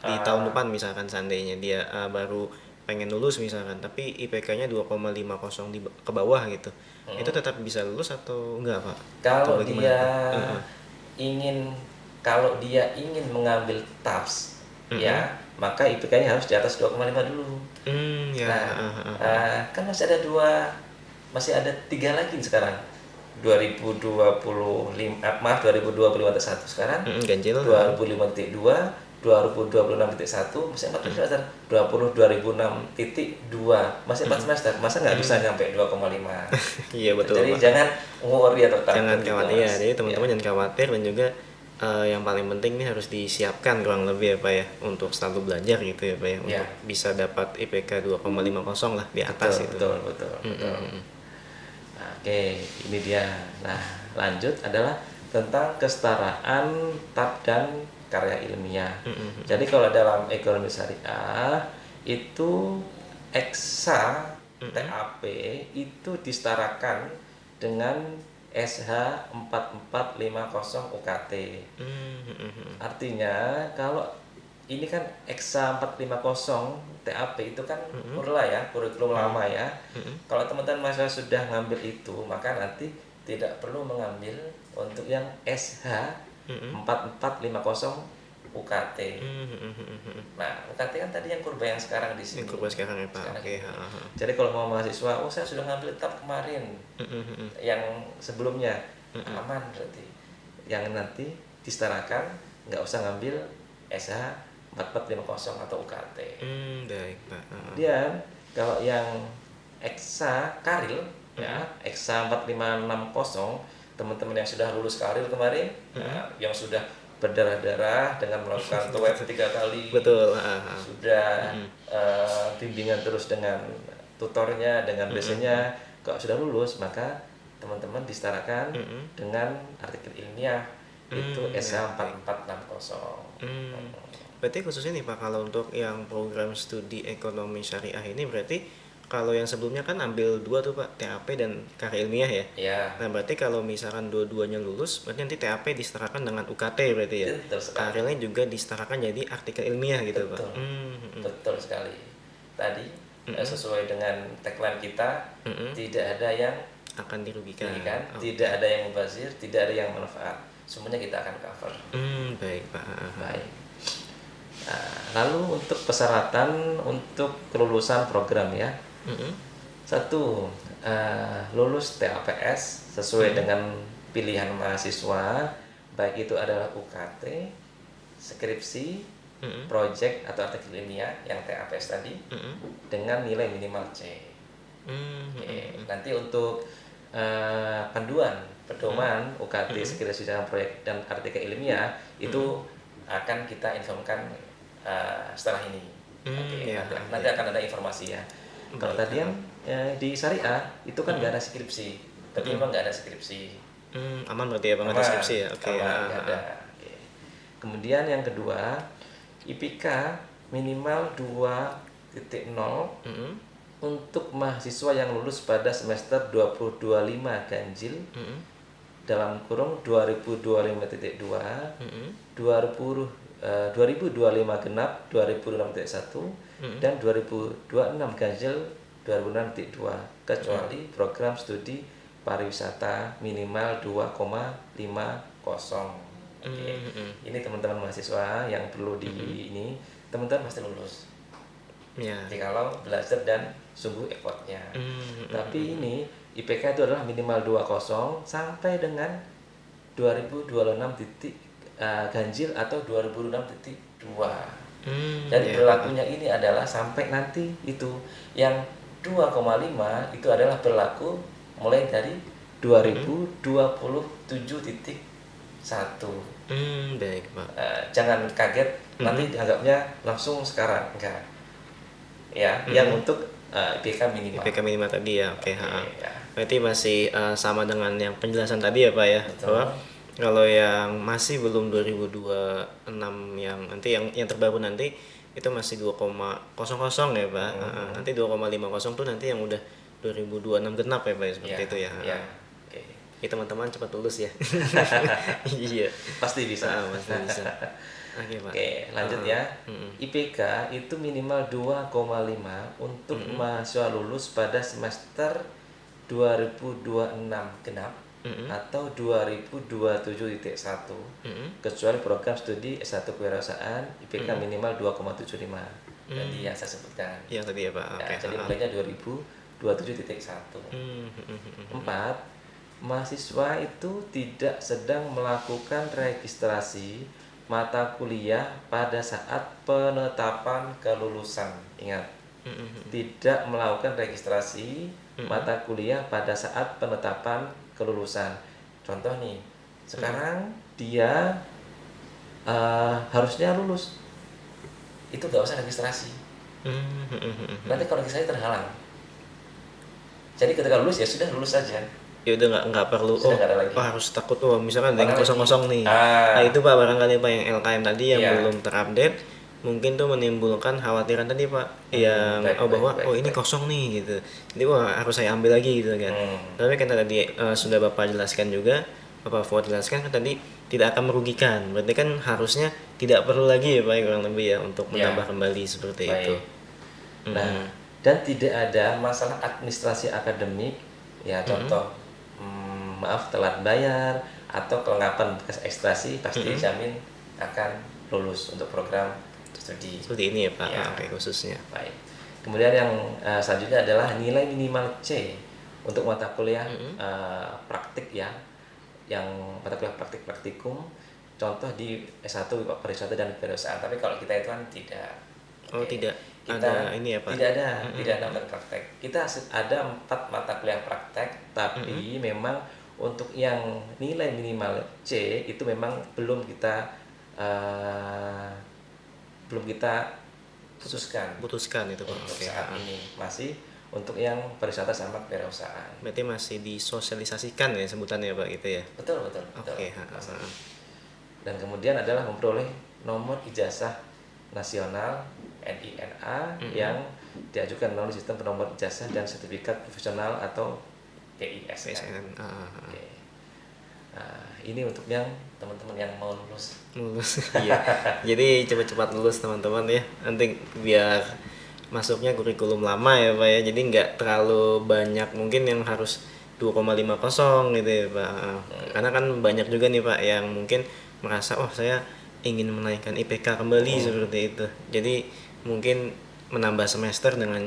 Di tahun depan misalkan seandainya dia baru pengen lulus misalkan, tapi IPK-nya 2,50 ke bawah gitu. Itu tetap bisa lulus atau enggak Pak? Kalau dia ingin mengambil TAPS, ya, maka IPK-nya harus di atas 2,5 dulu. Kan masih ada 3 lagi sekarang. 2025 sekarang. Ganjil. 2005.2, 2026.1 masih 4 semester. 2026.2 masih 4 semester. Masa nggak bisa nyampe 2,5? Iya betul. Jadi jangan worry atau takut. Jangan khawatir ya. Jadi teman-teman jangan khawatir, dan juga yang paling penting ini harus disiapkan kurang lebih ya Pak ya, untuk selalu belajar gitu ya Pak ya, untuk bisa dapat IPK 2,50 lah di atas itu. Betul. Oke, ini dia. Nah, lanjut adalah tentang kesetaraan TAP dan karya ilmiah. Jadi kalau dalam ekonomi syariah itu eksa TAP itu disetarakan dengan SH 4450 UKT. Artinya kalau ini kan eksa 450 TAP itu kan kurikulum lama ya. Kalau teman-teman mahasiswa sudah ngambil itu, maka nanti tidak perlu mengambil untuk yang SH 4450 UKT. Nah, UKT kan tadi yang kurba yang sekarang di sini. Kurba sekarang ya Pak. Oke. Jadi kalau mau mahasiswa, saya sudah ngambil TAP kemarin, yang sebelumnya aman berarti. Yang nanti disetarakan, nggak usah ngambil SH 4450 atau UKT. Baik Pak. Kemudian kalau yang Eksa Karil ya, Eksa 4560, teman-teman yang sudah lulus Karil kemarin, nah, yang sudah berdarah-darah dengan melakukan TOEFL 3 kali, Betul. sudah bimbingan terus dengan tutornya, dengan dosennya, kalau sudah lulus maka teman-teman disetarakan dengan artikel ilmiah itu SH 4460. Berarti khususnya nih Pak, kalau untuk yang program studi ekonomi syariah ini berarti kalau yang sebelumnya kan ambil 2 tuh Pak, TAP dan karya ilmiah ya. Ya, Nah berarti kalau misalkan dua-duanya lulus, berarti nanti TAP disetarakan dengan UKT berarti ya. betul sekali. Karyanya juga disetarakan jadi artikel ilmiah gitu Pak. Betul. Betul sekali. Tadi sesuai dengan tagline kita, tidak ada yang Akan dirugikan. tidak ada yang mubazir, tidak ada yang manfaat. Semuanya kita akan cover. Baik Pak. Baik. Nah, lalu untuk persyaratan untuk kelulusan program ya. Satu, lulus TAPS sesuai dengan pilihan mahasiswa, baik itu adalah UKT, skripsi, project atau artikel ilmiah yang TAPS tadi, dengan nilai minimal C. Nanti untuk pedoman UKT, skripsi dan proyek dan artikel ilmiah itu akan kita informkan setelah ini. Nanti akan ada informasi ya. Kalau tadi yang di syariah itu kan nggak ada skripsi, tapi memang nggak ada skripsi. Aman berarti ya Pak, nggak ada skripsi ya. Oke. Nggak ada. Oke. Kemudian yang kedua, IPK minimal 2.0 untuk mahasiswa yang lulus pada semester 2025 ganjil dalam kurung 2025.2, 2025 genap 2006.1 dan 2026 ganjil 2006.2 kecuali program studi pariwisata minimal 2,50. Oke. Ini teman-teman mahasiswa yang perlu ini, teman-teman pasti lulus. Ya. Jadi kalau belajar dan sungguh effortnya. Tapi ini IPK itu adalah minimal 20 sampai dengan 2026 ganjil atau 2006.2. Jadi berlakunya ini adalah sampai nanti itu yang 2,5 itu adalah berlaku mulai dari 2027.1. Baik Pak. Jangan kaget nanti dianggapnya langsung sekarang, enggak. Ya, yang untuk IPK minimal. IPK minimal tadi ya. Oke. Ya. Berarti masih sama dengan yang penjelasan tadi ya Pak ya. Betul. Bahwa kalau yang masih belum 2026 yang nanti yang terbaru nanti itu masih 2,00 ya Pak. Nanti 2,50 tuh nanti yang udah 2026 genap ya Pak ya, seperti itu ya. Ya. Oke. Ya teman-teman cepat lulus ya. Iya. Pasti bisa. Pasti bisa. Oke Pak. Oke, lanjut ya. IPK itu minimal 2,5 untuk mahasiswa lulus pada semester 2026 genap atau 2027.1 kecuali program studi S1 kewirausahaan IPK minimal 2,75. Jadi yang saya sebutkan. Yang tadi ya Pak. Ya, jadi mulainya 2027.1. 4. Mahasiswa itu tidak sedang melakukan registrasi mata kuliah pada saat penetapan kelulusan. Ingat, tidak melakukan registrasi mata kuliah pada saat penetapan kelulusan. Contoh nih, sekarang dia harusnya lulus, itu gak usah registrasi. Nanti kalau registrasi terhalang. Jadi ketika lulus ya sudah lulus saja. Ya udah nggak perlu harus takut misalkan ada yang kosong nih. Nah itu Pak barangkali Pak yang LKM tadi yang belum terupdate mungkin tuh menimbulkan khawatiran tadi Pak yang bahwa ini kosong nih gitu. Jadi harus saya ambil lagi gitu kan. Tapi kan tadi sudah Bapak jelaskan juga, Bapak Fuad jelaskan kan tadi tidak akan merugikan. Berarti kan harusnya tidak perlu lagi ya Pak kurang lebih ya untuk menambah kembali seperti itu. Nah, dan tidak ada masalah administrasi akademik ya, contoh maaf telat bayar atau kelengkapan bekas ekstrasi pasti jamin akan lulus untuk program studi. Seperti ini ya Pak, ya. Oke, khususnya. Baik. Kemudian yang selanjutnya adalah nilai minimal C untuk mata kuliah praktik ya, yang mata kuliah praktikum contoh di S1 pariwisata dan kewirausahaan, tapi kalau kita itu kan tidak. Oh, Oke. tidak Kita ada ini ya, Pak? tidak ada praktek. Kita ada 4 mata kuliah praktek, tapi memang untuk yang nilai minimal C itu memang eh, belum kita putuskan Putuskan itu, Pak. untuk Oke. saat ini, masih untuk yang pariwisata sama kewirausahaan. Berarti masih disosialisasikan ya sebutannya, Pak, gitu ya? Betul, betul, betul. Oke. Mas Andi. Dan kemudian adalah memperoleh nomor ijazah nasional NINA yang diajukan melalui sistem penomor ijazah dan sertifikat profesional atau PISN. PSN. Oke. Nah, ini untuk yang teman-teman yang mau lulus. Lulus. Iya. Jadi cepat-cepat lulus teman-teman ya. Nanti biar masuknya kurikulum lama ya, Pak ya. Jadi nggak terlalu banyak mungkin yang harus 2,50 gitu ya, Pak. Karena kan banyak juga nih, Pak, yang mungkin merasa oh saya ingin menaikkan IPK kembali seperti itu. Jadi mungkin menambah semester dengan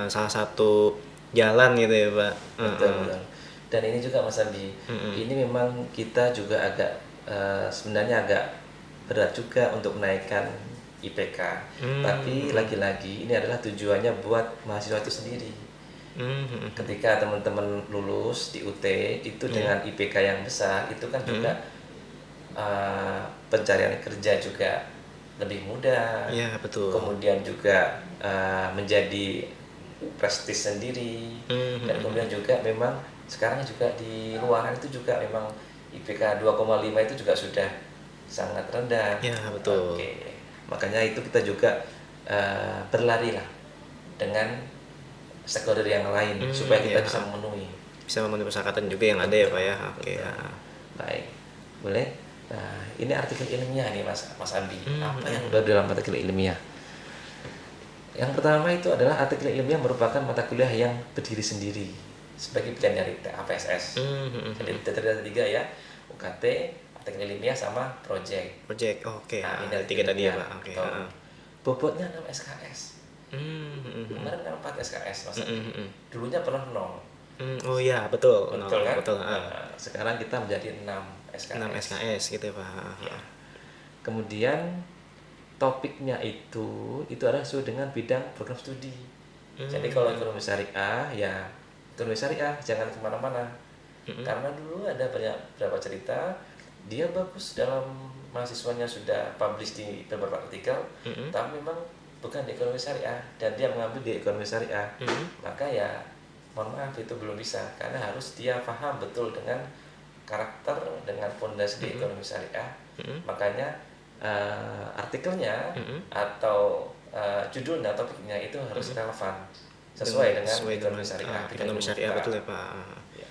salah satu jalan gitu ya, Pak. Betul, betul. Dan ini juga Mas Andi, ini memang kita juga sebenarnya agak berat juga untuk menaikkan IPK. Tapi lagi-lagi ini adalah tujuannya buat mahasiswa itu sendiri. Ketika teman-teman lulus di UT itu dengan IPK yang besar, itu kan juga pencarian kerja juga lebih mudah. Iya, betul. Kemudian juga menjadi prestis sendiri. Dan kemudian juga memang sekarang juga di luaran itu juga memang IPK 2,5 itu juga sudah sangat rendah. Ya, betul. Oke. Makanya itu kita juga berlari lah dengan stakeholder yang lain supaya kita bisa memenuhi. Bisa memenuhi persyaratan juga yang ada ya, Pak ya. Oke. Baik. Boleh. Nah, ini artikel ilmiah nih Mas Andi. Apa yang udah dalam artikel ilmiah? Yang pertama itu adalah artikel ilmiah merupakan mata kuliah yang berdiri sendiri sebagai pilihan dari APSS. Jadi ada 3 ya, UKT, artikel ilmiah sama project. Project, oke. Nah, ini Ada 3 tadi ya, Pak. Oke. Bobotnya 6 SKS. Kemarin kan 4 SKS Mas Andi. Dulunya pernah 0. Oh iya, betul. Betul kan? Betul. Nah, sekarang kita menjadi 6 SKS. 6 SKS gitu ya, Pak. Ya. Kemudian topiknya itu adalah sesuai dengan bidang program studi. Jadi kalau ekonomi syariah ya ekonomi syariah, jangan kemana-mana. Karena dulu ada beberapa cerita dia bagus dalam mahasiswanya sudah publish di beberapa artikel, tapi memang bukan di ekonomi syariah dan dia mengambil di ekonomi syariah. Maka ya mohon maaf itu belum bisa karena harus dia paham betul dengan karakter dengan fondasi di ekonomi syariah. Makanya artikelnya atau judulnya topiknya itu harus relevan sesuai dengan ekonomi syariah. Ekonomi syariah betul ya, Pak. Ya.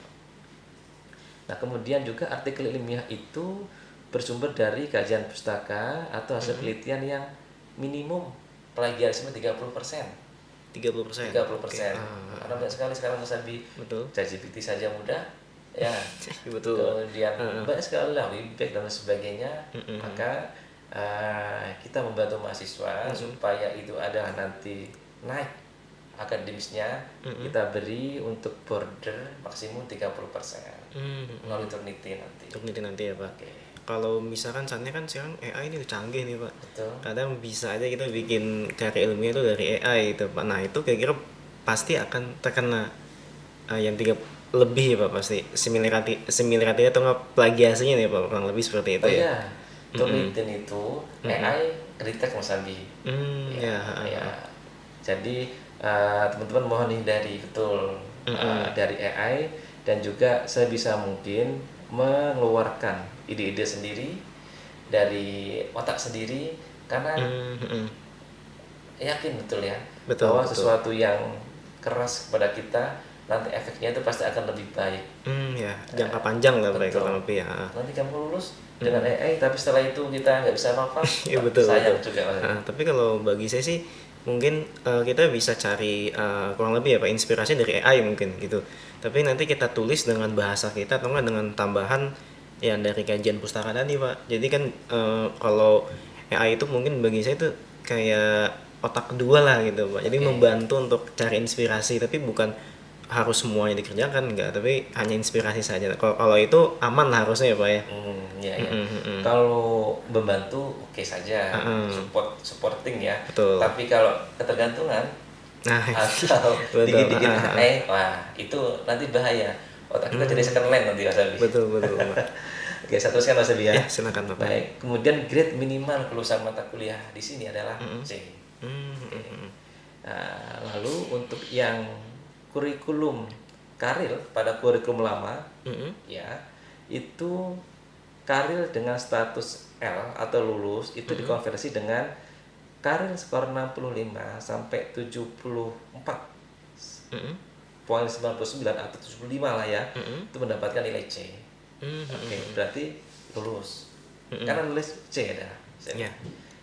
Nah kemudian juga artikel ilmiah itu bersumber dari kajian pustaka atau hasil penelitian yang minimum plagiarisme 30%. 30%. 30%. Karena banyak sekali sekarang Mas Andi. Betul. ChatGPT saja mudah. Ya. Betul. Kemudian banyak sekali lah Webpack dan sebagainya. Maka kita membantu mahasiswa supaya itu ada nanti naik akademisnya, kita beri untuk border maksimum 30% melalui Turnitin nanti. Turnitin nanti ya, Pak. Oke. Kalau misalkan saatnya kan sekarang AI ini udah canggih nih, Pak. Betul. Kadang bisa aja kita bikin karya ilmiah itu dari AI itu, Pak. Nah itu kira-kira pasti akan terkena yang 3 lebih ya, Pak, pasti similarity atau nggak plagiasinya nih, Pak, kurang lebih seperti itu ya. Iya. Turnitin itu AI kritik Mas Andi. Ya. Jadi teman-teman mohon hindari betul dari AI dan juga sebisa mungkin mengeluarkan ide-ide sendiri dari otak sendiri karena yakin betul ya bahwa sesuatu yang keras kepada kita nanti efeknya itu pasti akan lebih baik. Ya jangka panjang lah kurang lebih ya. Nanti kamu lulus dengan AI tapi setelah itu kita nggak bisa apa-apa. Ya, betul, sayang betul. juga. Tapi kalau bagi saya sih mungkin kita bisa cari kurang lebih ya, Pak, inspirasi dari AI mungkin gitu. Tapi nanti kita tulis dengan bahasa kita atau enggak dengan tambahan yang dari kajian pustaka tadi, Pak. Jadi kan kalau AI itu mungkin bagi saya itu kayak otak kedua lah gitu, Pak. Jadi membantu untuk cari inspirasi tapi bukan harus semuanya dikerjakan enggak, tapi hanya inspirasi saja. Kalau itu aman lah harusnya ya Pak ya. Ya, ya. Mm, mm, mm. Kalau membantu oke saja, supporting ya. Betul. Tapi kalau ketergantungan Nah, atau betul. dikit-dikit wah itu nanti bahaya. Otak kita jadi second land nanti Mas Abi. Betul Pak. Oke, satu kan Mas Abi ya. Ya, silakan Bapak. Baik, kemudian grade minimal kelulusan mata kuliah di sini adalah C. Oke. Nah, lalu untuk yang kurikulum karir pada kurikulum lama, ya itu karir dengan status L atau lulus itu dikonversi dengan karir skor 65 sampai 74 poin 99 atau 75 lah ya, itu mendapatkan nilai C. Oke, berarti lulus. Karena nulis C ada. Ya.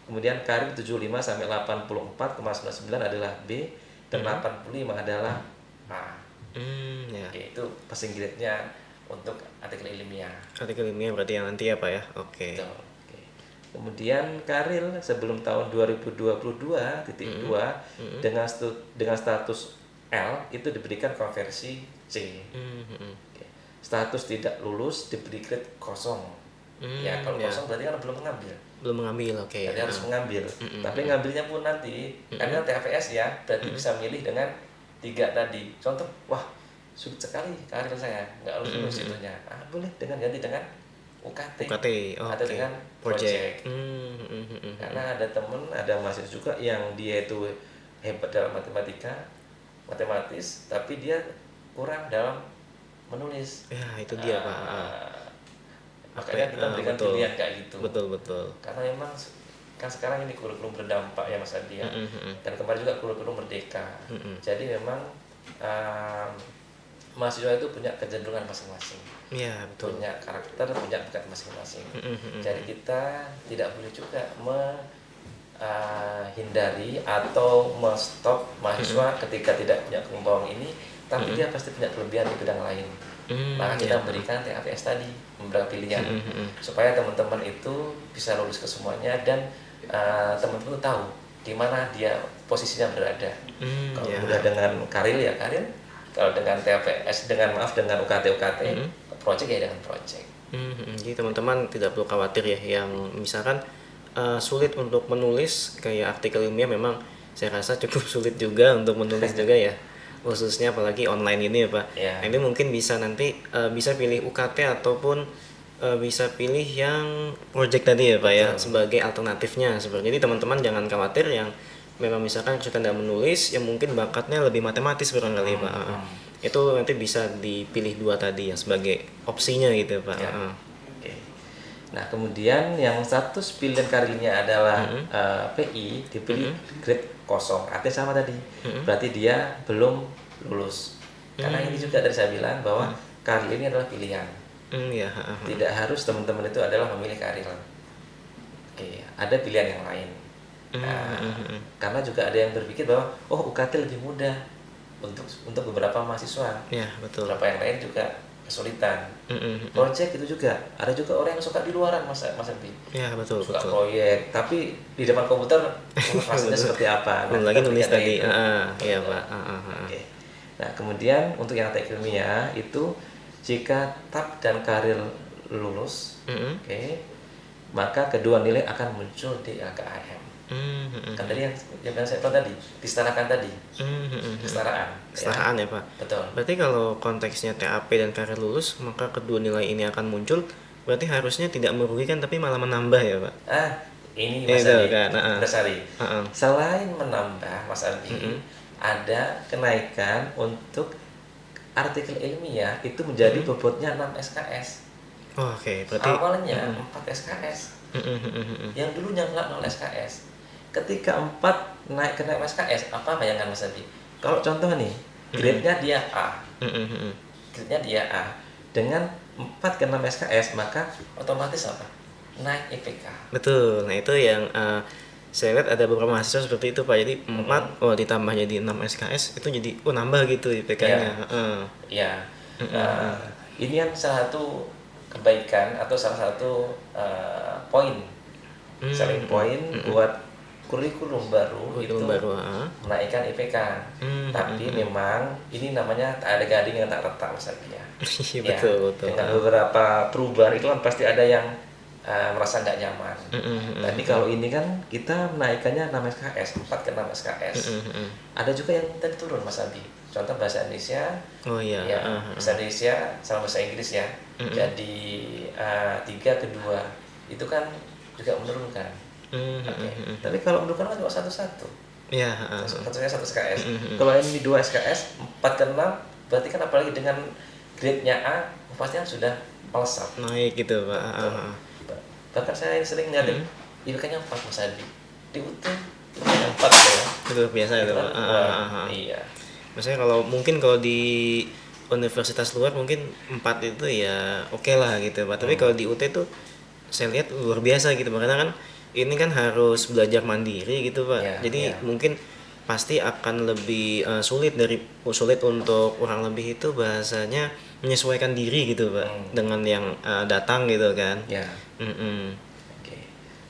Kemudian karir 75 sampai 84,99 adalah B dan 85 adalah A. Ya. Oke, itu passing grade-nya untuk artikel ilmiah. Artikel ilmiah berarti yang nanti ya Pak ya. Oke. Betul. Oke. Kemudian karir sebelum tahun 2022.2 dengan status L itu diberikan konversi C. Oke. Status tidak lulus diberi grade kosong. Ya kalau kosong berarti kan belum mengambil. Belum mengambil, oke. Jadi harus mengambil. Tapi ngambilnya pun nanti karena TFS ya, berarti bisa milih dengan 3 tadi. Contoh, wah sulit sekali karir saya, nggak lulus itunya. Boleh dengan ganti dengan UKT. Atau dengan project. Karena ada mahasiswa juga yang dia itu hebat dalam matematis, tapi dia kurang dalam menulis. Ya, itu dia Pak. Makanya kita berikan pilihan kayak gitu. Betul. Karena memang kan sekarang ini kurikulum berdampak ya Mas Adi ya. Dan kemarin juga kurikulum merdeka. Jadi memang mahasiswa itu punya kecenderungan masing-masing. Iya, betul. Punya karakter, punya bakat masing-masing. Jadi kita tidak boleh juga menghindari atau menstop mahasiswa ketika tidak punya kemampuan ini, tapi dia pasti punya kelebihan di bidang lain. Maka kita berikan TAPS tadi, beberapa pilihan supaya teman-teman itu bisa lulus ke semuanya dan teman-teman itu tahu di mana dia posisinya berada. Kalau udah dengan karir ya karir, kalau dengan TAPS dengan UKT project ya dengan project. Jadi teman-teman tidak perlu khawatir ya yang misalkan sulit untuk menulis kayak artikel ilmiah, memang saya rasa cukup sulit juga untuk menulis juga ya, khususnya apalagi online ini ya Pak. Nah, ini mungkin bisa nanti bisa pilih UKT ataupun bisa pilih yang project tadi ya Pak ya, sebagai alternatifnya. Jadi teman-teman jangan khawatir yang memang misalkan kita tidak menulis, yang mungkin bakatnya lebih matematis barangkali Pak. Itu nanti bisa dipilih 2 tadi yang sebagai opsinya gitu Pak. Oke. Nah kemudian yang status pilihan karirnya adalah PI dipilih grade kosong, artinya sama tadi, berarti dia belum lulus. Karena ini juga tadi saya bilang bahwa karir ini adalah pilihan. Tidak harus teman-teman itu adalah memilih karir. Oke, ada pilihan yang lain. Karena juga ada yang berpikir bahwa UKT lebih mudah untuk beberapa mahasiswa. Ya, betul. Beberapa yang lain juga kesulitan. Project itu juga ada juga orang yang suka di luaran Mas Abi. Ya, betul. Suka proyek, tapi di depan komputer rasanya seperti apa? Belum lagi nulis tadi. Iya Pak. Oke. Nah kemudian untuk yang teknik ilmiah itu jika TAP dan karir lulus, maka kedua nilai akan muncul di LKHM. Kan tadi yang saya bilang tadi, disetarakan tadi. Kesetaraan ya Pak. Betul. Berarti kalau konteksnya TAP dan karir lulus, maka kedua nilai ini akan muncul. Berarti harusnya tidak merugikan tapi malah menambah ya Pak. Ini Mas Adi, Mas Ari. Selain menambah Mas Adi, ada kenaikan untuk artikel ilmiah itu menjadi bobotnya 6 SKS. Oke, berarti awalnya 4 SKS. Yang dulunya 0 SKS. Ketika 4 naik ke 6 SKS, apa bayangan Mas Adi? Kalau contoh nih, grade-nya dia A. Grade-nya dia A. Dengan 4 ke 6 SKS, maka otomatis apa? Naik IPK. Betul. Nah, itu yang saya lihat ada beberapa mahasiswa seperti itu Pak. Jadi 4 ditambah jadi 6 SKS itu jadi nambah gitu IPK-nya. Iya. Ini yang salah satu kebaikan atau salah satu poin selling point buat kurikulum baru Kurikulum itu baru, ah. menaikkan IPK. Tapi memang ini namanya tak ada gading yang tak retak Mas Abi ya. Iya, Ya, betul betul. dengan beberapa perubahan itu kan pasti ada yang merasa nggak nyaman. Tapi kalau ini kan kita menaikkannya 6 SKS, 4 ke 6 SKS. Ada juga yang tadi turun Mas Abi. Contoh bahasa Indonesia, Oh iya, ya bahasa Indonesia sama bahasa Inggris ya. Jadi 3 ke 2 itu kan juga menurunkan. Oke. Tapi kalau menurunkan kan cuma satu-satu. Iya, Satunya 1 SKS. Kalau ini 2 SKS, 4 ke 6 berarti kan apalagi dengan grade-nya A pasti kan sudah melesat. naik gitu Pak. Bahkan saya sering ngeliatin IPK-nya 4 Mas Adi. Di UT IPK-nya 4 ya. Itu biasa itu Pak. Wah, iya. Maksudnya kalau di universitas luar mungkin 4 itu ya oke lah gitu Pak. Tapi kalau di UT tuh saya lihat luar biasa gitu Pak. Karena kan ini kan harus belajar mandiri gitu Pak. Iya, Jadi iya. mungkin pasti akan lebih sulit untuk orang lebih itu bahasanya menyesuaikan diri gitu Pak dengan yang datang gitu kan. Ya. Mm-mm. Oke.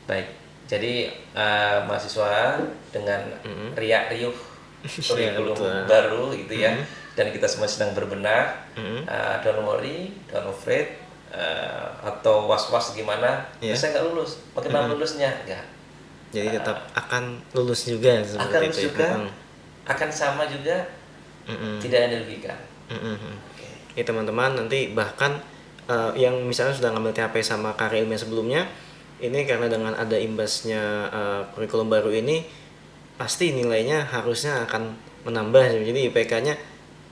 Baik. Jadi mahasiswa dengan riak-riuh kurikulum betul. baru gitu ya. Dan kita semua sedang berbenah. Don't worry, don't afraid. Atau was-was gimana? Iya. Saya nggak lulus. Bagaimana lulusnya? Enggak. Jadi tetap akan lulus juga Akan seperti lulus itu. juga. Akan sama juga. Tidak ada dirugikan. Oke. Ya teman-teman nanti bahkan yang misalnya sudah ngambil THP sama karya ilmiah sebelumnya, ini karena dengan ada imbasnya kurikulum baru ini pasti nilainya harusnya akan menambah, jadi IPK-nya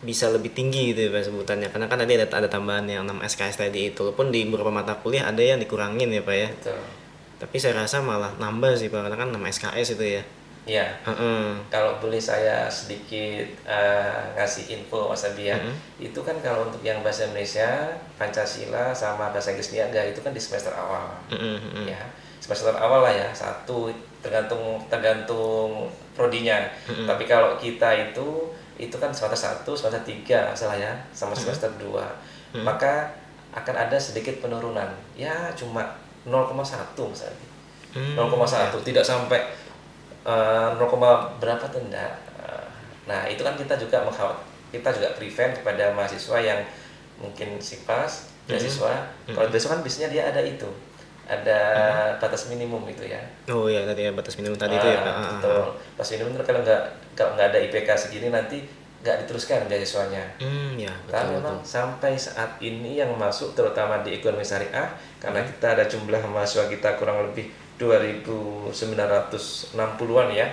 bisa lebih tinggi gitu ya Pak sebutannya, karena kan tadi ada tambahan yang 6 SKS tadi itu, walaupun di beberapa mata kuliah ada yang dikurangin ya Pak ya. Betul. Tapi saya rasa malah nambah sih Pak, karena kan 6 SKS itu ya. Ya. Kalau boleh saya sedikit ngasih info Mas Abi ya. Itu kan kalau untuk yang bahasa Indonesia, Pancasila sama bahasa Inggris niaga itu kan di semester awal. Ya. Semester awal lah ya, satu tergantung prodinya. Tapi kalau kita itu kan semester 1, semester 3 salah ya, sama semester 2. Maka akan ada sedikit penurunan. Ya cuma 0,1 Mas Abi. 0,1 tidak sampai 0, berapa tuh enggak. Nah itu kan kita juga prevent kepada mahasiswa yang mungkin SIPAS, beasiswa. Kalau beasiswa kan biasanya dia ada batas minimum itu ya. Oh ya tadi ya batas minimum tadi itu ya Pak. Betul. Batas minimum itu kalau nggak ada IPK segini nanti nggak diteruskan beasiswanya. Ya Tapi betul. memang sampai saat ini yang masuk terutama di ekonomi syariah, karena kita ada jumlah mahasiswa kita kurang lebih 2.960-an ya.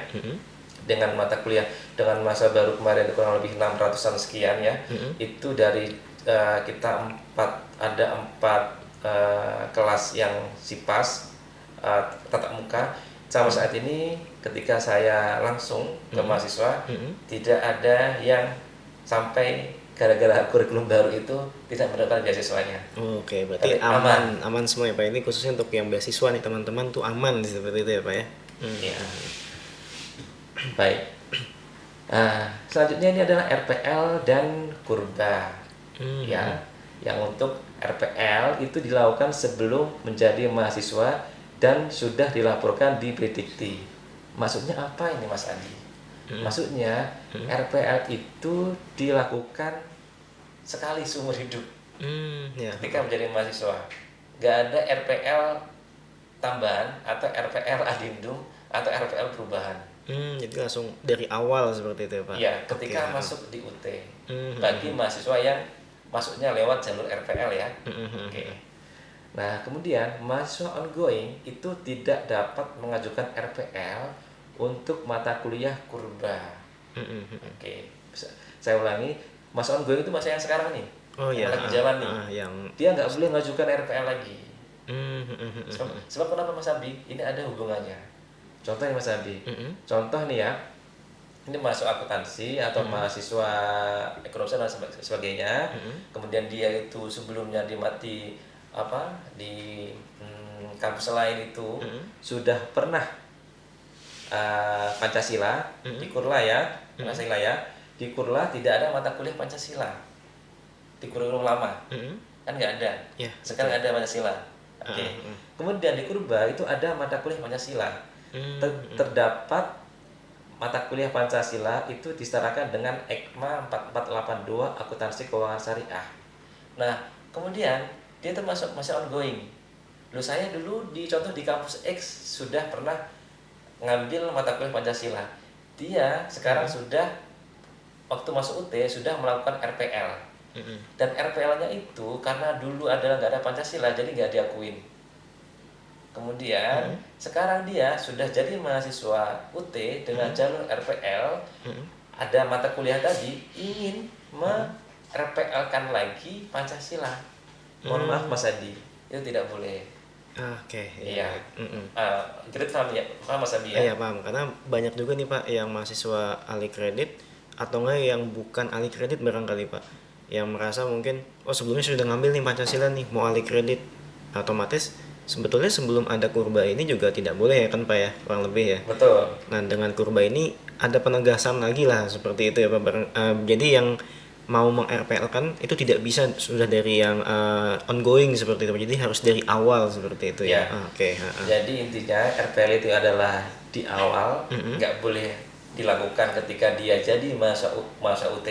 Dengan mata kuliah dengan masa baru kemarin kurang lebih 600-an sekian ya. Itu dari kita ada 4 kelas yang SIPAS tatap muka. Sama saat ini ketika saya langsung ke mahasiswa tidak ada yang sampai gara-gara kurikulum baru itu tidak mendapatkan beasiswanya. Oke, berarti Tapi aman semua ya Pak. Ini khususnya untuk yang beasiswa nih teman-teman tuh aman seperti itu ya Pak ya. Ya. Baik. Selanjutnya ini adalah RPL dan kurba. Ya, yang untuk RPL itu dilakukan sebelum menjadi mahasiswa dan sudah dilaporkan di Predikti. Maksudnya apa ini Mas Andi? Maksudnya RPL itu dilakukan sekali seumur hidup. Ya. Ketika menjadi mahasiswa, nggak ada RPL tambahan atau RPL adindum atau RPL perubahan. Jadi langsung dari awal seperti itu ya Pak. Iya, ketika masuk di UT. Bagi mahasiswa yang masuknya lewat jalur RPL ya. Oke. Nah, kemudian mahasiswa ongoing itu tidak dapat mengajukan RPL untuk mata kuliah kurba. Oke. Saya ulangi, mahasiswa ongoing itu mahasiswa yang sekarang nih. Oh yang ya. lagi jalan nih. Dia nggak boleh mengajukan RPL lagi. Sebab kenapa Mas Abi? Ini ada hubungannya. Contohnya Mas Abi. Contoh nih ya. Ini mahasiswa akuntansi atau mahasiswa ekonomi dan sebagainya. Kemudian dia itu sebelumnya di kampus lain itu sudah pernah Pancasila di Kurla ya, Pancasila ya. Di Kurla tidak ada mata kuliah Pancasila di kurikulum lama, kan nggak ada. Ya, sekarang ada Pancasila. Oke. Kemudian di Kurba itu ada mata kuliah Pancasila. Terdapat mata kuliah Pancasila itu disetarakan dengan EKMA 4482 Akuntansi Keuangan Syariah. Nah, kemudian dia termasuk masih ongoing. Saya dulu contoh di kampus X sudah pernah ngambil mata kuliah Pancasila. Dia sekarang sudah waktu masuk UT sudah melakukan RPL. Dan RPL-nya itu karena dulu adalah nggak ada Pancasila, jadi nggak diakuin. Kemudian sekarang dia sudah jadi mahasiswa UT dengan jalur RPL. Ada mata kuliah tadi ingin RPL-kan lagi Pancasila. Mohon maaf Mas Adi, itu tidak boleh. Oke, Iya. iya. Kredit paham ya, paham Mas Adi ya? Iya paham, karena banyak juga nih Pak yang mahasiswa ahli kredit atau enggak yang bukan ahli kredit barangkali Pak, yang merasa mungkin sebelumnya sudah ngambil nih Pancasila nih mau ahli kredit, otomatis sebetulnya sebelum ada kurba ini juga tidak boleh ya kan Pak ya, kurang lebih ya. Betul. Nah dengan kurba ini ada penegasan lagi lah seperti itu ya Pak. Jadi yang mau meng-RPL kan itu tidak bisa sudah dari yang ongoing seperti itu, jadi harus dari awal seperti itu ya. Ya. Oke. Jadi intinya RPL itu adalah di awal, nggak boleh dilakukan ketika dia jadi masa UT.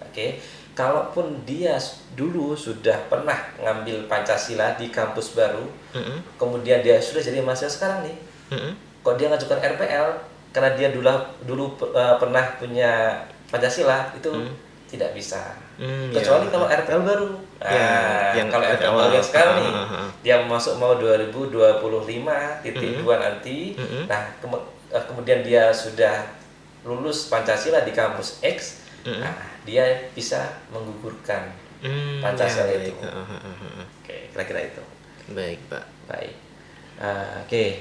Oke. Kalaupun dia dulu sudah pernah ngambil Pancasila di kampus baru, kemudian dia sudah jadi mahasiswa sekarang nih, kok dia ngajukan RPL karena dia dulu pernah punya Pancasila itu tidak bisa. Kecuali kalau RPL baru. yang kalau RPL baru yang sekarang nih, dia masuk mau 2025 titik 2 nanti. Nah, kemudian dia sudah lulus Pancasila di kampus X. Nah, dia bisa menggugurkan Pancasila itu. Oke, kira-kira itu. Baik, Pak. Baik. Oke.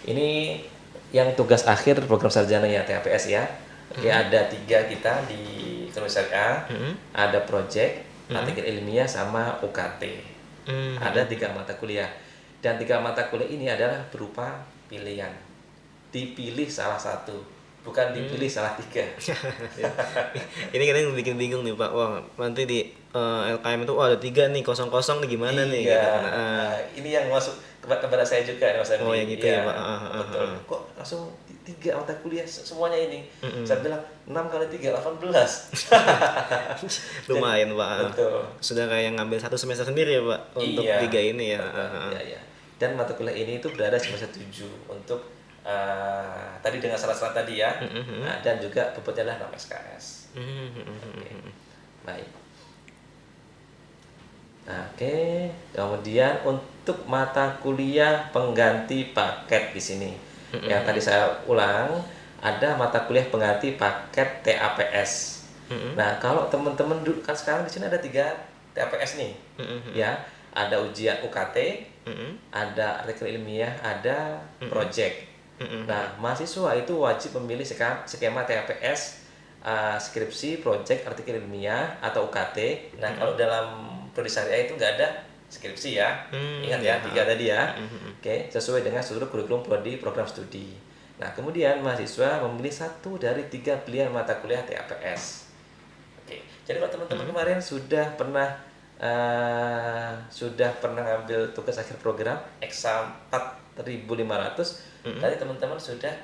Ini yang tugas akhir program sarjana ya TAPS ya. Oke, ada 3 kita di Ekonomi Syariah. Ada project, artikel ilmiah sama UKT. Ada 3 mata kuliah. Dan 3 mata kuliah ini adalah berupa pilihan. Dipilih salah satu, bukan dipilih salah 3. Ini kadang bikin bingung nih Pak. Wah, nanti di LKM itu ada 3 nih kosong-kosong nih gimana nih? Gitu. Ini yang masuk kepada saya juga Mas Andi. Yang gitu ya Pak. Betul. Kok langsung 3 mata kuliah semuanya ini? Saya bilang 6 kali 3 18. Lumayan Pak. Betul. Sudah kayak ngambil 1 semester sendiri ya Pak untuk 3 ini ya. Iya. Dan mata kuliah ini itu berada semester 7 untuk tadi dengan syarat-syarat tadi ya. Dan juga bobotnya adalah 6 SKS. Baik. Oke, kemudian untuk mata kuliah pengganti paket di sini. Yang tadi saya ulang, ada mata kuliah pengganti paket TAPS. Nah, kalau teman-teman kan sekarang di sini ada 3 TAPS nih. Ya, ada ujian UKT, ada artikel ilmiah, ada project. Nah, mahasiswa itu wajib memilih skema TAPS, skripsi, project, artikel ilmiah atau UKT. Nah, kalau dalam prodi syariah itu nggak ada skripsi ya. Ingat ya, 3 tadi ya. Oke, sesuai dengan seluruh kurikulum prodi program studi. Nah, kemudian mahasiswa memilih 1 dari 3 pilihan mata kuliah TAPS. Oke, jadi kalau teman-teman kemarin sudah pernah ngambil tugas akhir program EXAM 4500, tadi teman-teman sudah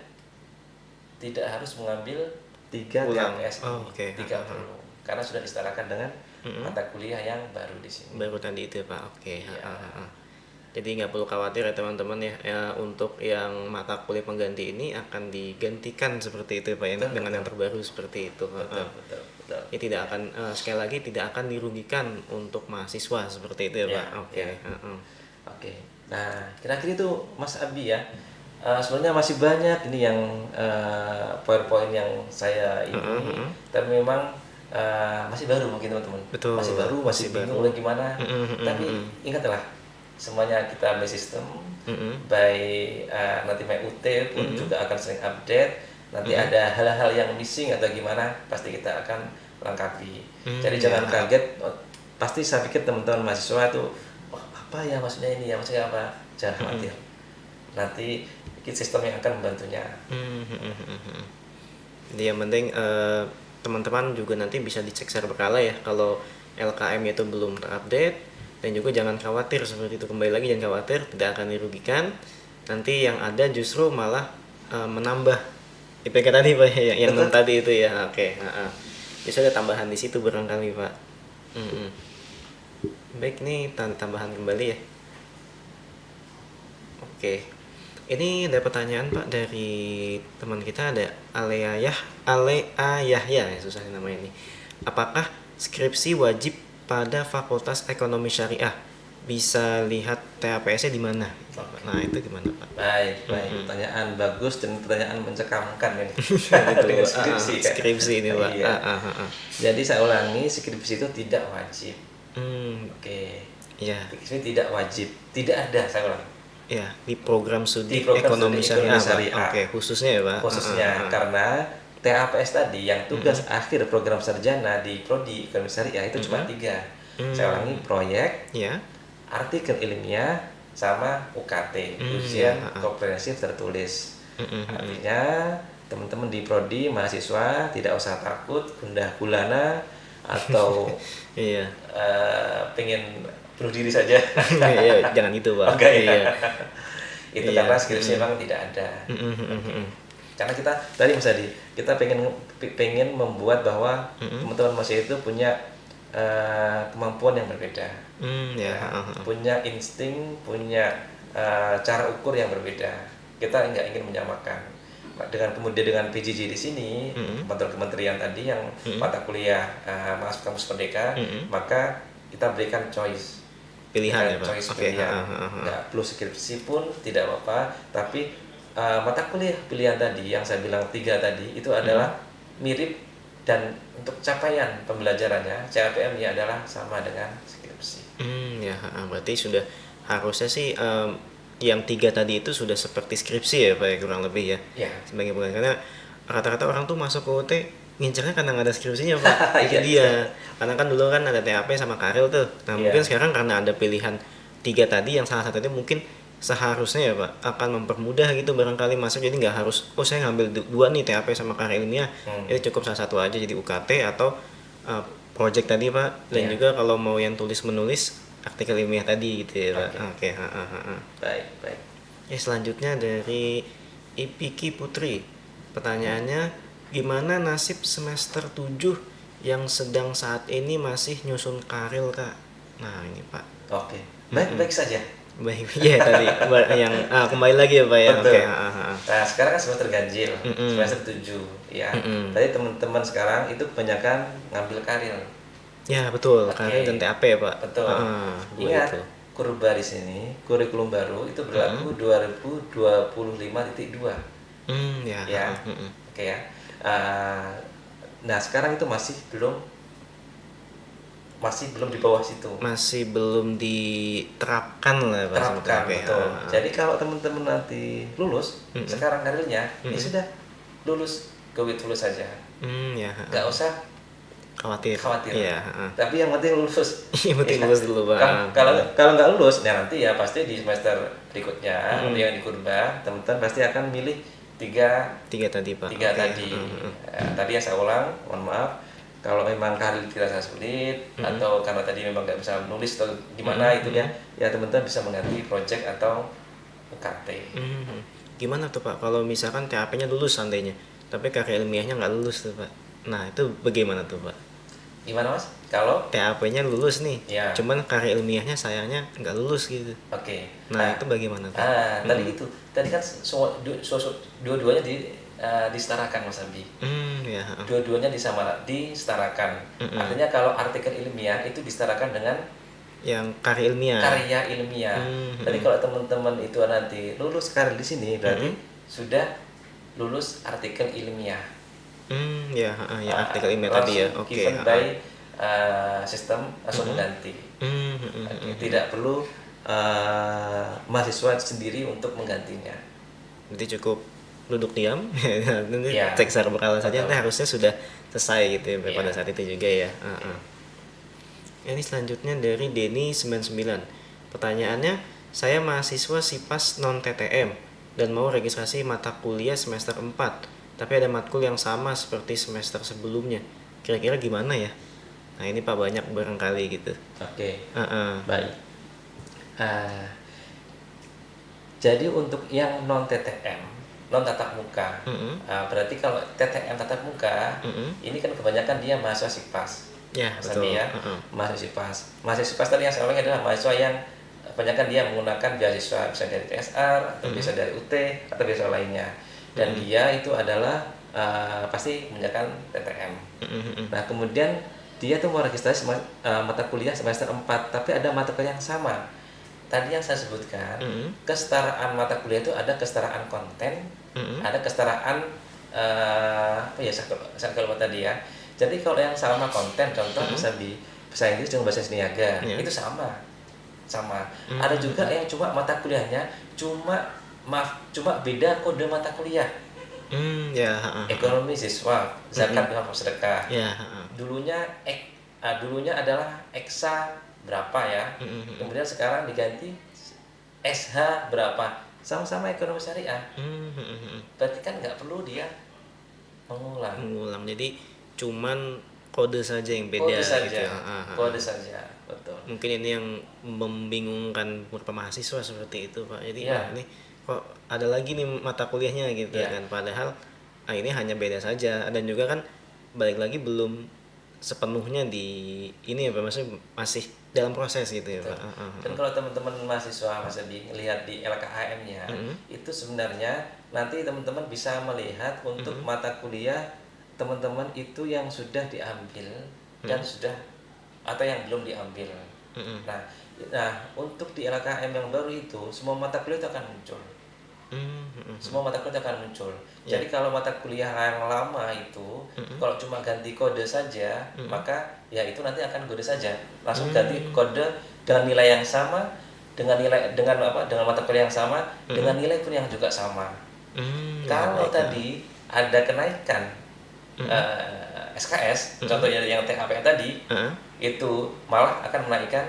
tidak harus mengambil 3 TAPS ini. 3 perlu. Karena sudah disetarakan dengan mata kuliah yang baru di sini. Baru tadi itu ya Pak. Oke. Jadi nggak perlu khawatir ya teman-teman ya, untuk yang mata kuliah pengganti ini akan digantikan seperti itu Pak ya, dengan yang terbaru seperti itu. Betul. Ya tidak akan sekali lagi tidak akan dirugikan untuk mahasiswa seperti itu ya Pak. Oke. Nah, kira-kira itu Mas Abi ya. Sebenarnya masih banyak ini yang poin-poin yang saya ini, tapi memang masih baru mungkin teman-teman. Betul. Masih bingung gimana. Tapi ingatlah, semuanya kita ambil sistem. Baik nanti main UT pun juga akan sering update. Nanti ada hal-hal yang missing atau gimana, pasti kita akan lengkapi. Jadi jangan kaget. Pasti saya pikir teman-teman mahasiswa itu apa ya maksudnya ini ya, maksudnya apa? Jangan khawatir. Nanti sistem yang akan membantunya. Jadi yang penting teman-teman juga nanti bisa dicek secara berkala ya kalau LKM itu belum terupdate, dan juga jangan khawatir seperti itu, kembali lagi jangan khawatir, tidak akan dirugikan. Nanti yang ada justru malah menambah IPK tadi Pak, yang Betul. 6 tadi itu ya. Oke, heeh. Bisa ada tambahan di situ barangkali Pak. Mm-mm. Baik, nih tambahan kembali ya. Oke. Ini ada pertanyaan Pak dari teman kita, ada Alea Yahya ya, susah namanya ini. Apakah skripsi wajib pada Fakultas Ekonomi Syariah? Bisa lihat TAPS-nya di mana? Nah, itu gimana Pak? Baik, pertanyaan bagus dan pertanyaan mencekamkan ini. Itu Dengan skripsi kan. skripsi ini Pak. Iya. Jadi saya ulangi, skripsi itu tidak wajib. Oke. Ya, Skripsi tidak wajib, tidak ada, saya ulangi. ya di program studi Di program ekonomi studi syariah, ekonomi Pak. syariah. Oke, khususnya ya Pak. Khususnya karena TAPS tadi yang tugas akhir program sarjana di prodi ekonomi syariah itu cuma 3. Saya ulangi, proyek, Ya. artikel ilmiah, sama UKT, ujian komprehensif tertulis. Artinya teman-teman di prodi mahasiswa tidak usah takut gundah gulana atau Iya. pengen bunuh diri saja. Iya, jangan itu Pak. Oke, Iya. Itu Iya. karena skripsi memang tidak ada. Karena kita tadi Mas Adi, kita pengen membuat bahwa teman-teman mahasiswa itu punya kemampuan yang berbeda, Ya. punya insting, punya cara ukur yang berbeda. Kita nggak ingin menyamakan. Kemudian dengan PJJ di sini, kementerian tadi yang mata kuliah masuk kampus Merdeka, maka kita berikan choice. Pilihan ya Pak. Choice Oke. pilihan. Nggak perlu skripsi pun tidak apa-apa, tapi mata kuliah pilihan tadi yang saya bilang 3 tadi itu adalah mirip, dan untuk capaian pembelajarannya CAPM-nya adalah sama dengan skripsi. Ya, berarti sudah harusnya sih yang 3 tadi itu sudah seperti skripsi ya Pak ya, kurang lebih ya. Ya. Sebagai bukan, karena rata-rata orang tuh masuk ke UT ngincernya karena nggak ada skripsinya Pak. Itu Iya, dia. Karena kan dulu kan ada TAP sama Karil tuh. Nah, Iya. mungkin sekarang karena ada pilihan 3 tadi, yang salah satunya mungkin seharusnya ya Pak akan mempermudah gitu barangkali masuk, jadi nggak harus saya ngambil 2 nih TAP sama karya ilmiah, itu cukup salah satu aja jadi UKT atau project tadi Pak, dan Iya. juga kalau mau yang tulis menulis artikel ilmiah tadi gitu ya Pak. Oke. Baik. Ya, selanjutnya dari Ipiki Putri, pertanyaannya, gimana nasib semester 7 yang sedang saat ini masih nyusun Karil Kak? Nah ini Pak. Oke. Baik saja. Baik, ya tadi yang kembali lagi ya Pak ya. Betul. Oke. Nah, sekarang kan semester ganjil, semester 7 ya. Tadi teman-teman sekarang itu kebanyakan ngambil Karil. Ya betul, Oke. Karil dan TAP ya Pak. Betul. Dua Ingat, itu. kurba di sini, kurikulum baru itu berlaku 2025.2. Ya. Ya. Oke ya. Nah, sekarang itu masih belum di bawah situ. Masih belum diterapkan lah Pak. Terapkan, Oke. betul. Jadi kalau teman-teman nanti lulus, sekarang karirnya ini sudah lulus, go with lulus saja. Ya. Nggak usah Khawatir. khawatir. Iya. Tapi yang penting lulus. Yang penting Ya. lulus dulu Pak. Kalau nggak lulus, ya nanti ya pasti di semester berikutnya yang di kurba, teman-teman pasti akan milih tiga tadi Pak. tiga Oke. tadi. Tadi yang saya ulang, mohon maaf. Kalau memang karir dirasa sulit atau karena tadi memang nggak bisa menulis atau gimana itu ya teman-teman bisa mengganti project atau UKT. Gimana tuh Pak kalau misalkan TAP-nya lulus seandainya, tapi karya ilmiahnya nggak lulus tuh Pak? Nah itu bagaimana tuh Pak? Gimana Mas? Kalau TAP-nya lulus nih, Ya. cuman karya ilmiahnya sayangnya nggak lulus gitu. oke. Nah itu bagaimana tuh? Tadi kan dua-duanya disetarakan Mas Abi. Ya. Dua-duanya disetarakan. Artinya kalau artikel ilmiah itu disetarakan dengan Yang karya ilmiah. karya ilmiah. Jadi kalau teman-teman itu nanti lulus karya di sini berarti sudah lulus artikel ilmiah. Ya artikel ilmiah tadi ya. Langsung Oke. given by sistem langsung mengganti. Tidak perlu mahasiswa sendiri untuk menggantinya. Berarti cukup duduk diam, nanti Ya. cek secara berkala saja, nanti harusnya sudah selesai gitu ya pada Ya. saat itu juga ya. Ini selanjutnya dari Denny 99. Pertanyaannya, saya mahasiswa SIPAS non TTM dan mau registrasi mata kuliah semester 4, tapi ada matkul yang sama seperti semester sebelumnya. Kira-kira gimana ya? Nah ini Pak, banyak barangkali gitu. Oke. Baik. Jadi untuk yang non TTM non tatap muka. Berarti kalau TTM tatap muka, ini kan kebanyakan dia mahasiswa SIPAS. Ya, Mas betul. Andi ya, mahasiswa SIPAS. Mahasiswa SIPAS tadi yang saya ulangi adalah mahasiswa yang kebanyakan dia menggunakan beasiswa, bisa dari TSR, atau bisa dari UT, atau beasiswa lainnya. Dan dia itu adalah pasti menggunakan TTM. Nah, kemudian dia tuh mau registrasi mata kuliah semester 4, tapi ada mata kuliah yang sama. Tadi yang saya sebutkan, kesetaraan mata kuliah itu ada kesetaraan konten, ada kesetaraan apa ya, saya lupa tadi ya. Jadi kalau yang sama konten, contoh bahasa Inggris dengan bahasa Niaga, itu sama. Ada juga yang cuma mata kuliahnya cuma beda kode mata kuliah. Ekonomi siswa, zakat dan sedekah. Dulunya adalah eksa berapa ya, kemudian sekarang diganti SH berapa, sama-sama ekonomi syariah. Berarti kan nggak perlu dia mengulang, jadi cuman kode saja yang beda gitu. Kode saja, betul. Mungkin ini yang membingungkan beberapa mahasiswa seperti itu, Pak. Jadi ini kok ada lagi nih mata kuliahnya gitu kan, padahal ini hanya beda saja, dan juga kan balik lagi belum sepenuhnya di ini ya Pak, maksudnya masih dalam proses gitu ya Pak. Dan kalau teman-teman mahasiswa masih lihat di LKHM-nya, itu sebenarnya nanti teman-teman bisa melihat untuk mata kuliah teman-teman itu yang sudah diambil dan sudah atau yang belum diambil. Nah, untuk di LKHM yang baru itu semua mata kuliah itu akan muncul. Semua mata kuliah akan muncul. Jadi kalau mata kuliah yang lama itu kalau cuma ganti kode saja, maka ya itu nanti akan kode saja. Langsung ganti kode dengan nilai yang sama, dengan mata kuliah yang sama, dengan nilai pun yang juga sama. Kalau tadi ada kenaikan SKS, contohnya yang THP tadi, itu malah akan menaikkan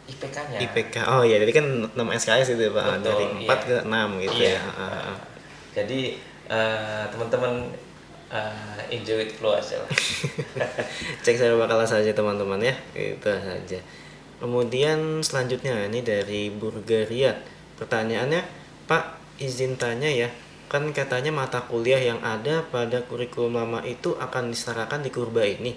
IPK-nya. Oh ya, jadi kan 6 SKS itu ya Pak. Betul, dari 4 ke 6 gitu ya. Jadi teman-teman enjoy it flow aja lah. Cek saya bakal saja teman-teman ya, itu saja. Kemudian selanjutnya ini dari Burgariat. Pertanyaannya, Pak izin tanya ya, kan katanya mata kuliah yang ada pada kurikulum lama itu akan disetarakan di kurba ini.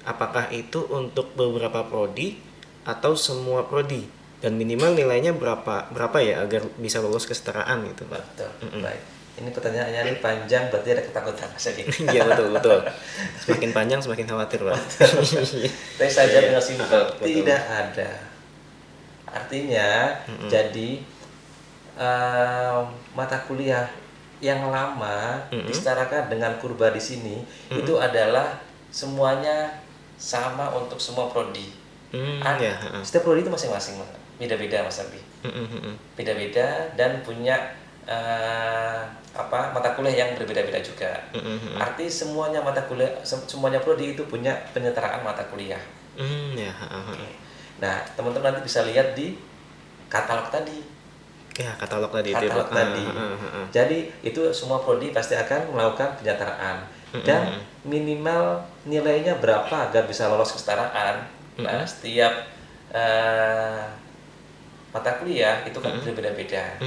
Apakah itu untuk beberapa prodi atau semua prodi, dan minimal nilainya berapa ya agar bisa lolos kesetaraan gitu Pak? Betul. Baik. Ini pertanyaannya ini panjang, berarti ada ketakutan Mas Adi. Iya betul. Semakin panjang semakin khawatir Pak. Tapi saya jawab dengan simpel, tidak ada. Artinya jadi mata kuliah yang lama disetarakan dengan kurba di sini itu adalah semuanya sama untuk semua prodi. Setiap prodi itu masing-masing beda-beda Mas Abi. Beda-beda dan punya mata kuliah yang berbeda-beda juga. Arti semuanya prodi itu punya penyetaraan mata kuliah. Nah, teman-teman nanti bisa lihat di katalog tadi. Katalog tadi. Jadi itu semua prodi pasti akan melakukan penyetaraan dan minimal nilainya berapa agar bisa lolos kesetaraan. Nah, setiap mata kuliah itu kan berbeda-beda.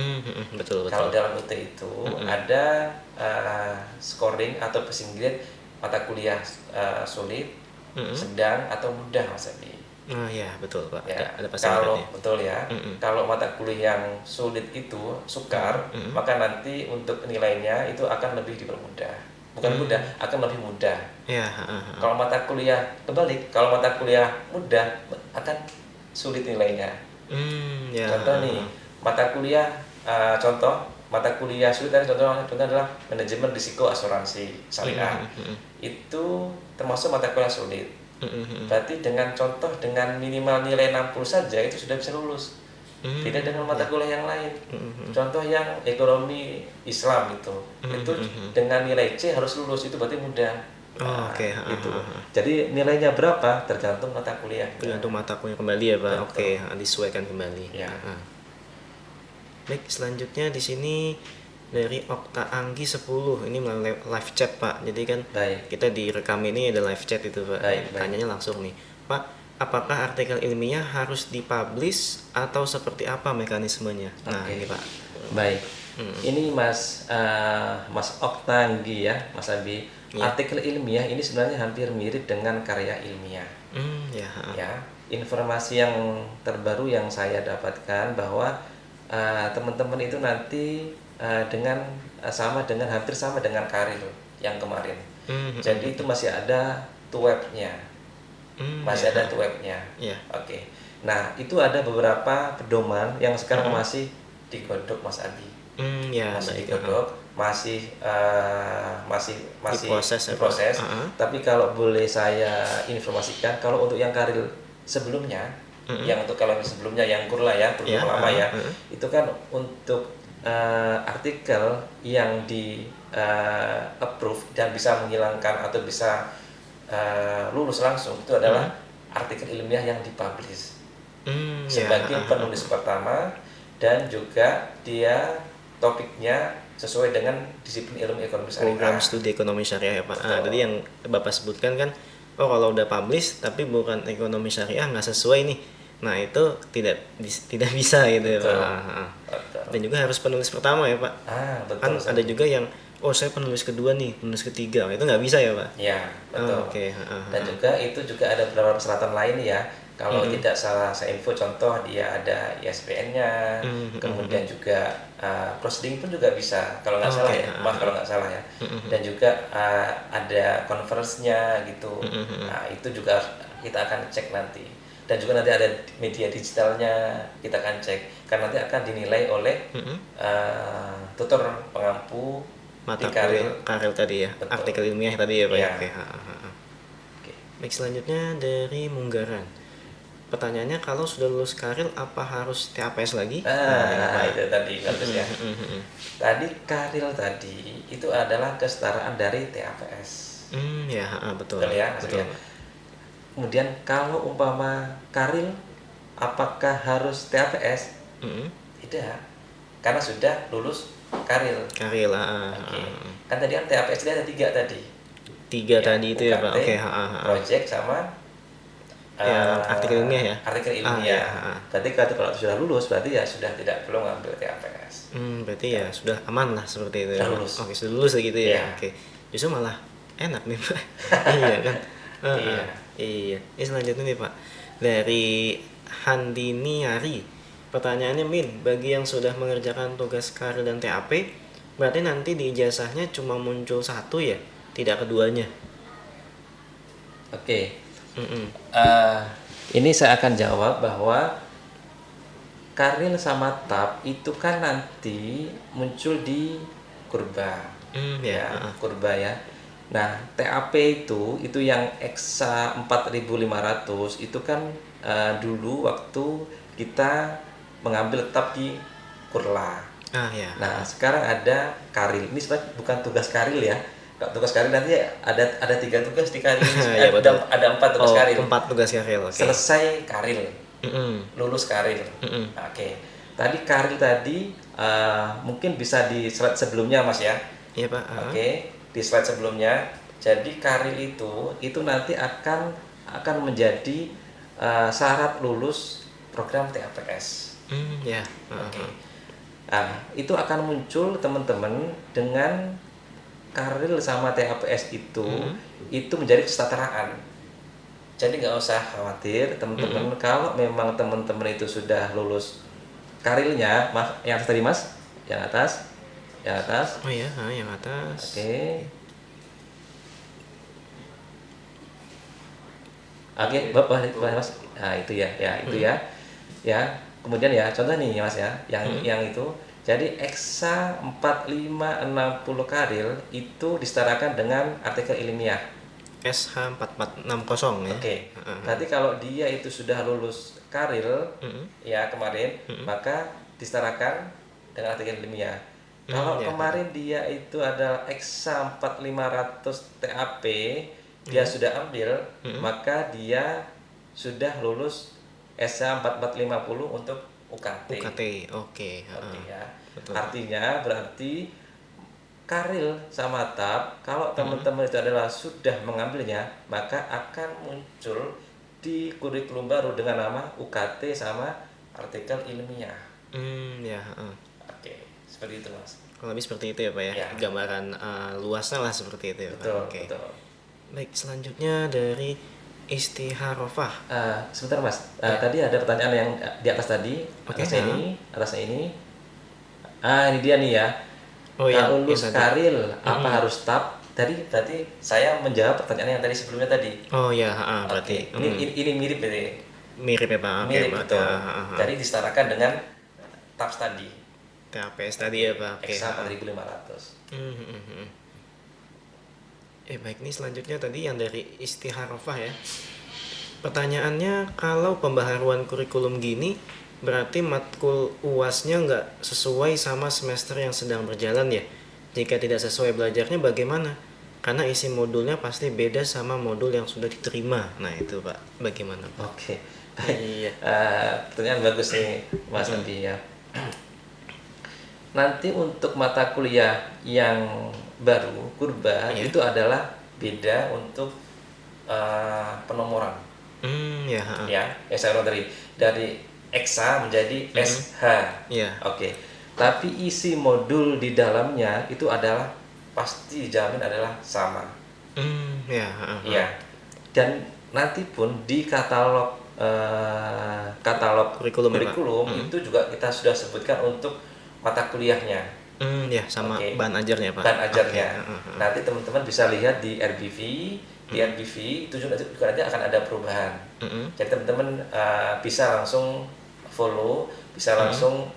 Betul. Kalau dalam UT itu ada scoring atau passing grade mata kuliah sulit, sedang atau mudah Mas Adi. Ya betul Pak. Ya, ada passing grade-nya. Betul ya. Kalau mata kuliah yang sulit itu sukar, maka nanti untuk nilainya itu akan lebih dipermudah. Bukan mudah, akan lebih mudah. Kalau mata kuliah kebalik, kalau mata kuliah mudah akan sulit nilainya. Contoh nih, mata kuliah mata kuliah sulit contohnya adalah manajemen risiko asuransi syariah. Itu termasuk mata kuliah sulit. Berarti dengan minimal nilai 60 saja itu sudah bisa lulus. Beda dengan mata kuliah yang lain. Contoh yang ekonomi Islam itu dengan nilai C harus lulus, itu berarti mudah. Itu. Jadi nilainya berapa tergantung mata kuliah. Tergantung mata kuliah kembali ya Pak. Disesuaikan kembali. Baik, selanjutnya di sini dari Okta Anggi 10, ini melalui live chat Pak. Jadi kan kita direkam ini ada live chat itu Pak. Tanyanya langsung nih, Pak, apakah artikel ilmiah harus dipublish atau seperti apa mekanismenya? Nah ini Pak. Baik. Ini Mas Oktanggi ya, Mas Abi. Iya. Artikel ilmiah ini sebenarnya hampir mirip dengan karya ilmiah. Ya, heeh. Ya, informasi yang terbaru yang saya dapatkan bahwa teman-teman itu nanti hampir sama dengan Karil yang kemarin. Jadi itu masih ada tuh webnya, Ya, masih ada heeh. tuh webnya. Iya. Oke. Nah, itu ada beberapa pedoman yang sekarang masih digodok Mas Abi, Ya, masih baik, heeh. digodok, masih Diproses ya, Pak? diproses. Heeh. Tapi kalau boleh saya informasikan, kalau untuk yang Karil sebelumnya, kalau yang sebelumnya yang Kurla ya, Ya, kurikulum lama ya, heeh. itu kan untuk artikel yang di approve dan bisa menghilangkan atau bisa lulus langsung, itu adalah artikel ilmiah yang dipublish Ya, sebagai heeh, penulis heeh. pertama, dan juga dia topiknya sesuai dengan disiplin ilmu ekonomi Program syariah. studi ekonomi syariah ya, Pak. Betul. Tadi yang Bapak sebutkan kan, oh kalau udah publish tapi bukan ekonomi syariah nggak sesuai nih. Nah, itu tidak bisa gitu ya, Pak. Betul. Heeh. Betul. Dan juga harus penulis pertama ya, Pak. Kan Betul ada sekali. juga yang, oh saya penulis kedua nih, penulis ketiga. Itu nggak bisa ya, Pak? Ya, betul. Oh, oke, heeh, Dan heeh. juga itu juga ada beberapa persyaratan lain ya. Kalau tidak salah saya info, contoh dia ada ISBN-nya, kemudian juga proceeding pun juga bisa. Kalau nggak salah Oke, ya, heeh, maaf kalau heeh. nggak salah ya. Dan juga ada conference-nya gitu. Nah, itu juga kita akan cek nanti. Dan juga nanti ada media digitalnya, kita akan cek. Karena nanti akan dinilai oleh tutor pengampu Mata di Karil. kuliah Karel tadi ya, Betul. artikel ilmiah tadi ya, Pak. Iya. Oke, heeh, heeh. Oke. Baik, selanjutnya dari Munggaran. Pertanyaannya, kalau sudah lulus Karil apa harus TAPS lagi? Nah, ini Pak. Itu tadi bagus ya. Tadi Karil tadi itu adalah kesetaraan dari TAPS. Ya, betul. Betul ya, Betul, maksudnya. Pak. Kemudian kalau umpama Karil, apakah harus TAPS? Tidak, karena sudah lulus Karil. Karil, Oke. Kan tadi kan TAPS dia ada 3 tadi. tiga Ya, tadi itu ya, Pak. UKT, Oke, project sama yang artikel ilmiah ya. artikel Ah, ilmiah. ya, Berarti kalau sudah lulus berarti ya sudah tidak perlu ngambil TAPS. Berarti ya sudah aman lah seperti itu ya, Sudah Pak. lulus. Oke, sudah lulus gitu ya. Iya. Oke. Justru malah enak nih, Pak. Iya kan? Heeh. Iya. Iya. Ini selanjutnya nih, Pak. Dari Handiniari. Pertanyaannya, Min, bagi yang sudah mengerjakan tugas Karil dan TAP, berarti nanti di ijazahnya cuma muncul satu ya, tidak keduanya. Oke. Mm-mm. Ini saya akan jawab bahwa Karil sama TAP itu kan nanti muncul di kurba. Ya. Kurba ya. Nah, TAP itu yang Eksa 4500 itu kan dulu waktu kita mengambil TAP di Kurla. Ya. Nah, sekarang ada Karil. Ini sebenarnya bukan tugas Karil ya. Kalau tugas Karil nanti ada 3 tugas di Karil. Ya, betul. Ada 4 tugas Karil. 4 tugas Karil. Oke. Selesai Karil, lulus Karil. Oke. Tadi Karil tadi mungkin bisa di slide sebelumnya Mas ya. Iya, Pak. Oke, di slide sebelumnya. Jadi Karil itu nanti akan menjadi syarat lulus program TAPS. Ya. Oke. Nah, itu akan muncul teman-teman dengan Karil sama TAPS itu menjadi kesetaraan. Jadi nggak usah khawatir teman-teman, kalau memang teman-teman itu sudah lulus Karilnya, yang atas tadi Mas, yang atas. Oh iya, yang atas. Oke. Oke, bawah Mas. Nah, itu ya, itu ya. Ya, kemudian ya, contoh nih Mas ya, yang itu. Jadi Eksa 4560 Karil itu disetarakan dengan artikel ilmiah. SH4460 ya. Oke. Berarti kalau dia itu sudah lulus Karil ya kemarin, maka disetarakan dengan artikel ilmiah. Kalau kemarin dia itu adalah Eksa 4500 TAP, dia sudah ambil, maka dia sudah lulus SH 4450 untuk UKT. Oke. Ya. Betul. Artinya berarti Karil sama TAP, kalau teman-teman itu adalah sudah mengambilnya, maka akan muncul di kurikulum baru dengan nama UKT sama artikel ilmiah. Ya. Oke, Seperti itu Mas. Kurang lebih seperti itu ya Pak ya, Ya. gambaran luasnya lah seperti itu ya Pak. Betul, Oke. betul. Baik, selanjutnya dari Istiharofah. Sebentar Mas, Ya. tadi ada pertanyaan yang di atas tadi, Oke, atasnya ini. Ini dia nih ya. Oh yang Lulus tadi. Karil apa harus TAP? Tadi saya menjawab pertanyaan yang tadi sebelumnya tadi. Oh ya, berarti Oke, ini mirip ini. mirip ya Pak. Oke, Mirip berarti betul. Jadi disetarakan dengan TAP tadi. TAPS tadi ya Pak. Oke. Eksa 4.500. Baik, nih selanjutnya tadi yang dari Istiharofah ya. Pertanyaannya, kalau pembaharuan kurikulum gini berarti matkul UASnya nggak sesuai sama semester yang sedang berjalan ya? Jika tidak sesuai belajarnya bagaimana? Karena isi modulnya pasti beda sama modul yang sudah diterima. Nah itu Pak, bagaimana Pak? Oke. Iya. Pertanyaan bagus nih Mas Andi ya. Nanti untuk mata kuliah yang baru kurba Iya. itu adalah beda untuk penomoran. Ya. Ya, yang saya ulang dari eksa menjadi SH. Iya. Oke. Tapi isi modul di dalamnya itu adalah pasti dijamin adalah sama. Ya. Iya. Dan nanti pun di katalog Kurikulum ya, Pak? itu juga kita sudah sebutkan untuk mata kuliahnya. Ya sama Oke. bahan ajarnya Pak. Bahan ajarnya. Oke. Nanti teman-teman bisa lihat di RBV. Di RBV itu juga nanti akan ada perubahan. Jadi teman-teman bisa langsung follow, bisa langsung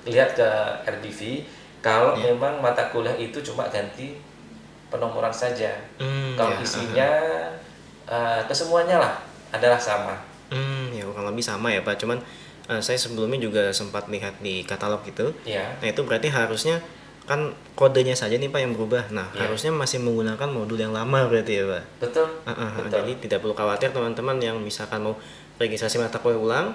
lihat ke RBV. Kalau memang mata kuliah itu cuma ganti penomoran saja. Kalau isinya kesemuanya lah adalah sama. Ya kurang lebih sama ya Pak. Cuman saya sebelumnya juga sempat lihat di katalog gitu. Iya. Nah itu berarti harusnya kan kodenya saja nih Pak yang berubah. Nah harusnya masih menggunakan modul yang lama berarti ya Pak. Betul. Jadi tidak perlu khawatir teman-teman yang misalkan mau registrasi mata kuliah ulang,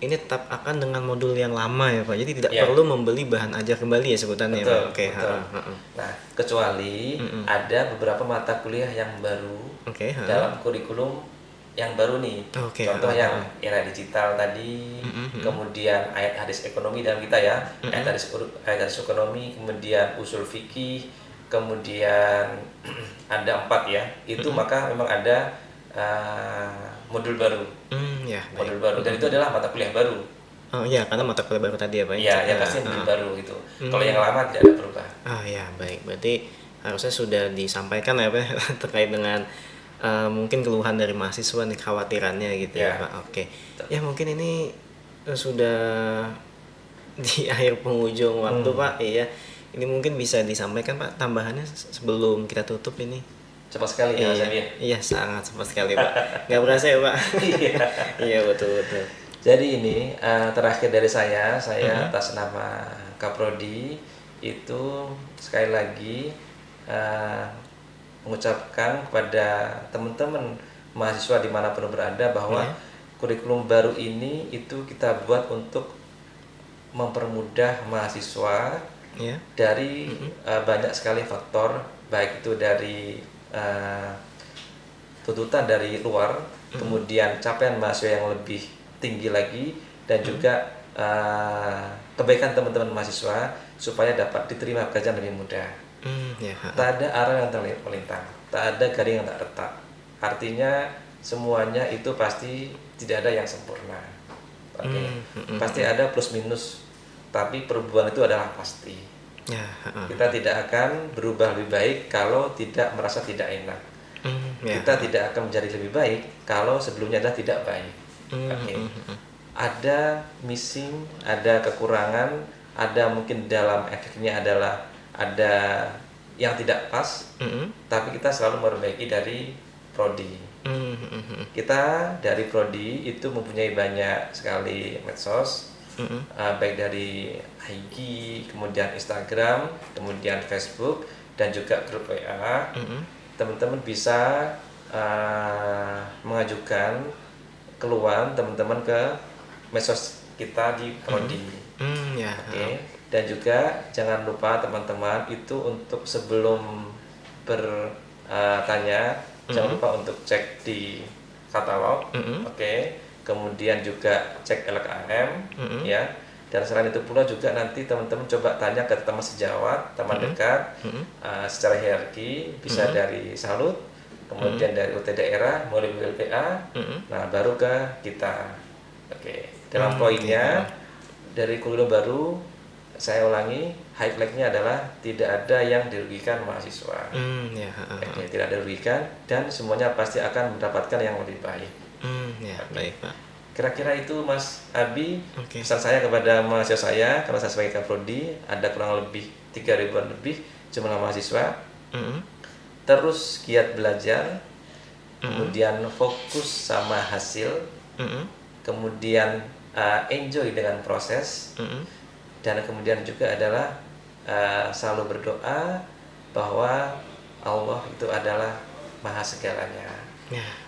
ini tetap akan dengan modul yang lama ya Pak. Jadi tidak perlu membeli bahan ajar kembali ya sebutannya betul, Pak. Oke. Nah kecuali ada beberapa mata kuliah yang baru dalam kurikulum yang baru nih. Contoh yang era digital tadi, kemudian ayat hadis ekonomi dalam kita ya, ayat hadis ekonomi, kemudian usul fikih, kemudian ada 4 ya. Itu maka memang ada modul baru. Modul baru dan itu adalah mata kuliah baru. Oh iya, karena mata kuliah baru tadi ya Pak. Iya, yang pasti modul baru gitu. Kalau yang lama tidak ada perubahan. Ya baik, berarti harusnya sudah disampaikan ya Pak terkait dengan mungkin keluhan dari mahasiswa nih, khawatirannya gitu ya Pak. Oke. Ya mungkin ini sudah di akhir penghujung waktu Pak. Iya. Ini mungkin bisa disampaikan Pak tambahannya sebelum kita tutup ini. Cepat sekali ya Mas Andi. Iya, sangat cepat sekali Pak. Nggak berasa ya Pak. Iya betul. Jadi ini terakhir dari saya atas nama Kaprodi itu sekali lagi mengucapkan kepada teman-teman mahasiswa dimanapun berada bahwa kurikulum baru ini itu kita buat untuk mempermudah mahasiswa dari banyak sekali faktor, baik itu dari tuntutan dari luar, kemudian capaian mahasiswa yang lebih tinggi lagi, dan juga kebaikan teman-teman mahasiswa supaya dapat diterima pekerjaan lebih mudah. Tak ada arah yang terlintang, tak ada garing yang tak retak. Artinya semuanya itu pasti tidak ada yang sempurna. Pasti ada plus minus, tapi perubahan itu adalah pasti. Kita tidak akan berubah lebih baik kalau tidak merasa tidak enak. Kita tidak akan menjadi lebih baik kalau sebelumnya adalah tidak baik. Ada missing, ada kekurangan, ada mungkin dalam efeknya adalah ada yang tidak pas, tapi kita selalu memperbaiki dari prodi. Kita dari prodi itu mempunyai banyak sekali medsos, baik dari IG, kemudian Instagram, kemudian Facebook, dan juga grup WA. Teman-teman bisa mengajukan keluhan teman-teman ke medsos kita di prodi. Dan juga jangan lupa teman-teman itu untuk sebelum bertanya jangan lupa untuk cek di katalog, kemudian juga cek LKM, ya. Dan selain itu pula juga nanti teman-teman coba tanya ke teman sejawat, teman dekat, secara hierarki bisa dari Salut, kemudian dari UT daerah, mulai LPA, nah baru ke kita. Oke, dalam poinnya dari kurikulum baru, saya ulangi, highlightnya adalah tidak ada yang dirugikan mahasiswa. Oke, tidak ada dirugikan dan semuanya pasti akan mendapatkan yang lebih baik. Baik Pak. Kira-kira itu Mas Abi, pesan saya kepada mahasiswa saya, karena saya sebagai Kaprodi, ada kurang lebih 3.000-an lebih jumlah mahasiswa. Terus giat belajar, kemudian fokus sama hasil, kemudian enjoy dengan proses, dan kemudian juga adalah selalu berdoa bahwa Allah itu adalah maha segalanya.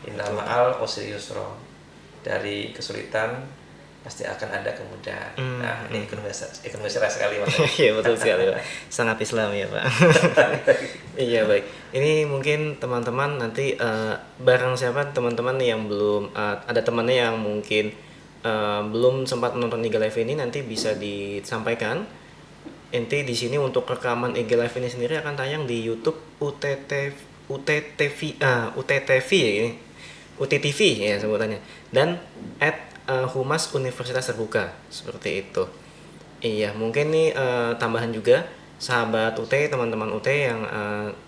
Innal ma'al usri yusra. Dari kesulitan pasti akan ada kemudahan. Nah, ini ekonomi syariah sekali Mas. Iya betul sekali Pak. Sangat Islam ya Pak. Iya baik. Ini mungkin teman-teman nanti barang siapa teman-teman yang belum ada temannya yang mungkin belum sempat menonton IG Live ini, nanti bisa disampaikan. Nanti di sini untuk rekaman IG Live ini sendiri akan tayang di YouTube UTTV ya ini. UTTV ya sebutannya, dan Humas Universitas Terbuka seperti itu. Iya mungkin nih tambahan juga sahabat UT, teman-teman UT yang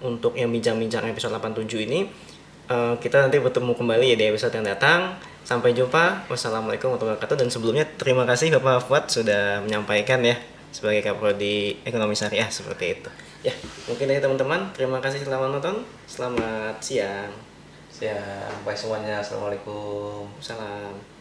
untuk yang bincang-bincang episode 87 ini, kita nanti bertemu kembali ya di episode yang datang. Sampai jumpa, wassalamualaikum warahmatullahi wabarakatuh. Dan sebelumnya terima kasih Bapak Fuad sudah menyampaikan ya sebagai Kaprodi Ekonomi Syariah seperti itu. Ya mungkin dari teman-teman, terima kasih selamat nonton, selamat siang. Siap, baik semuanya. Assalamualaikum. Salam.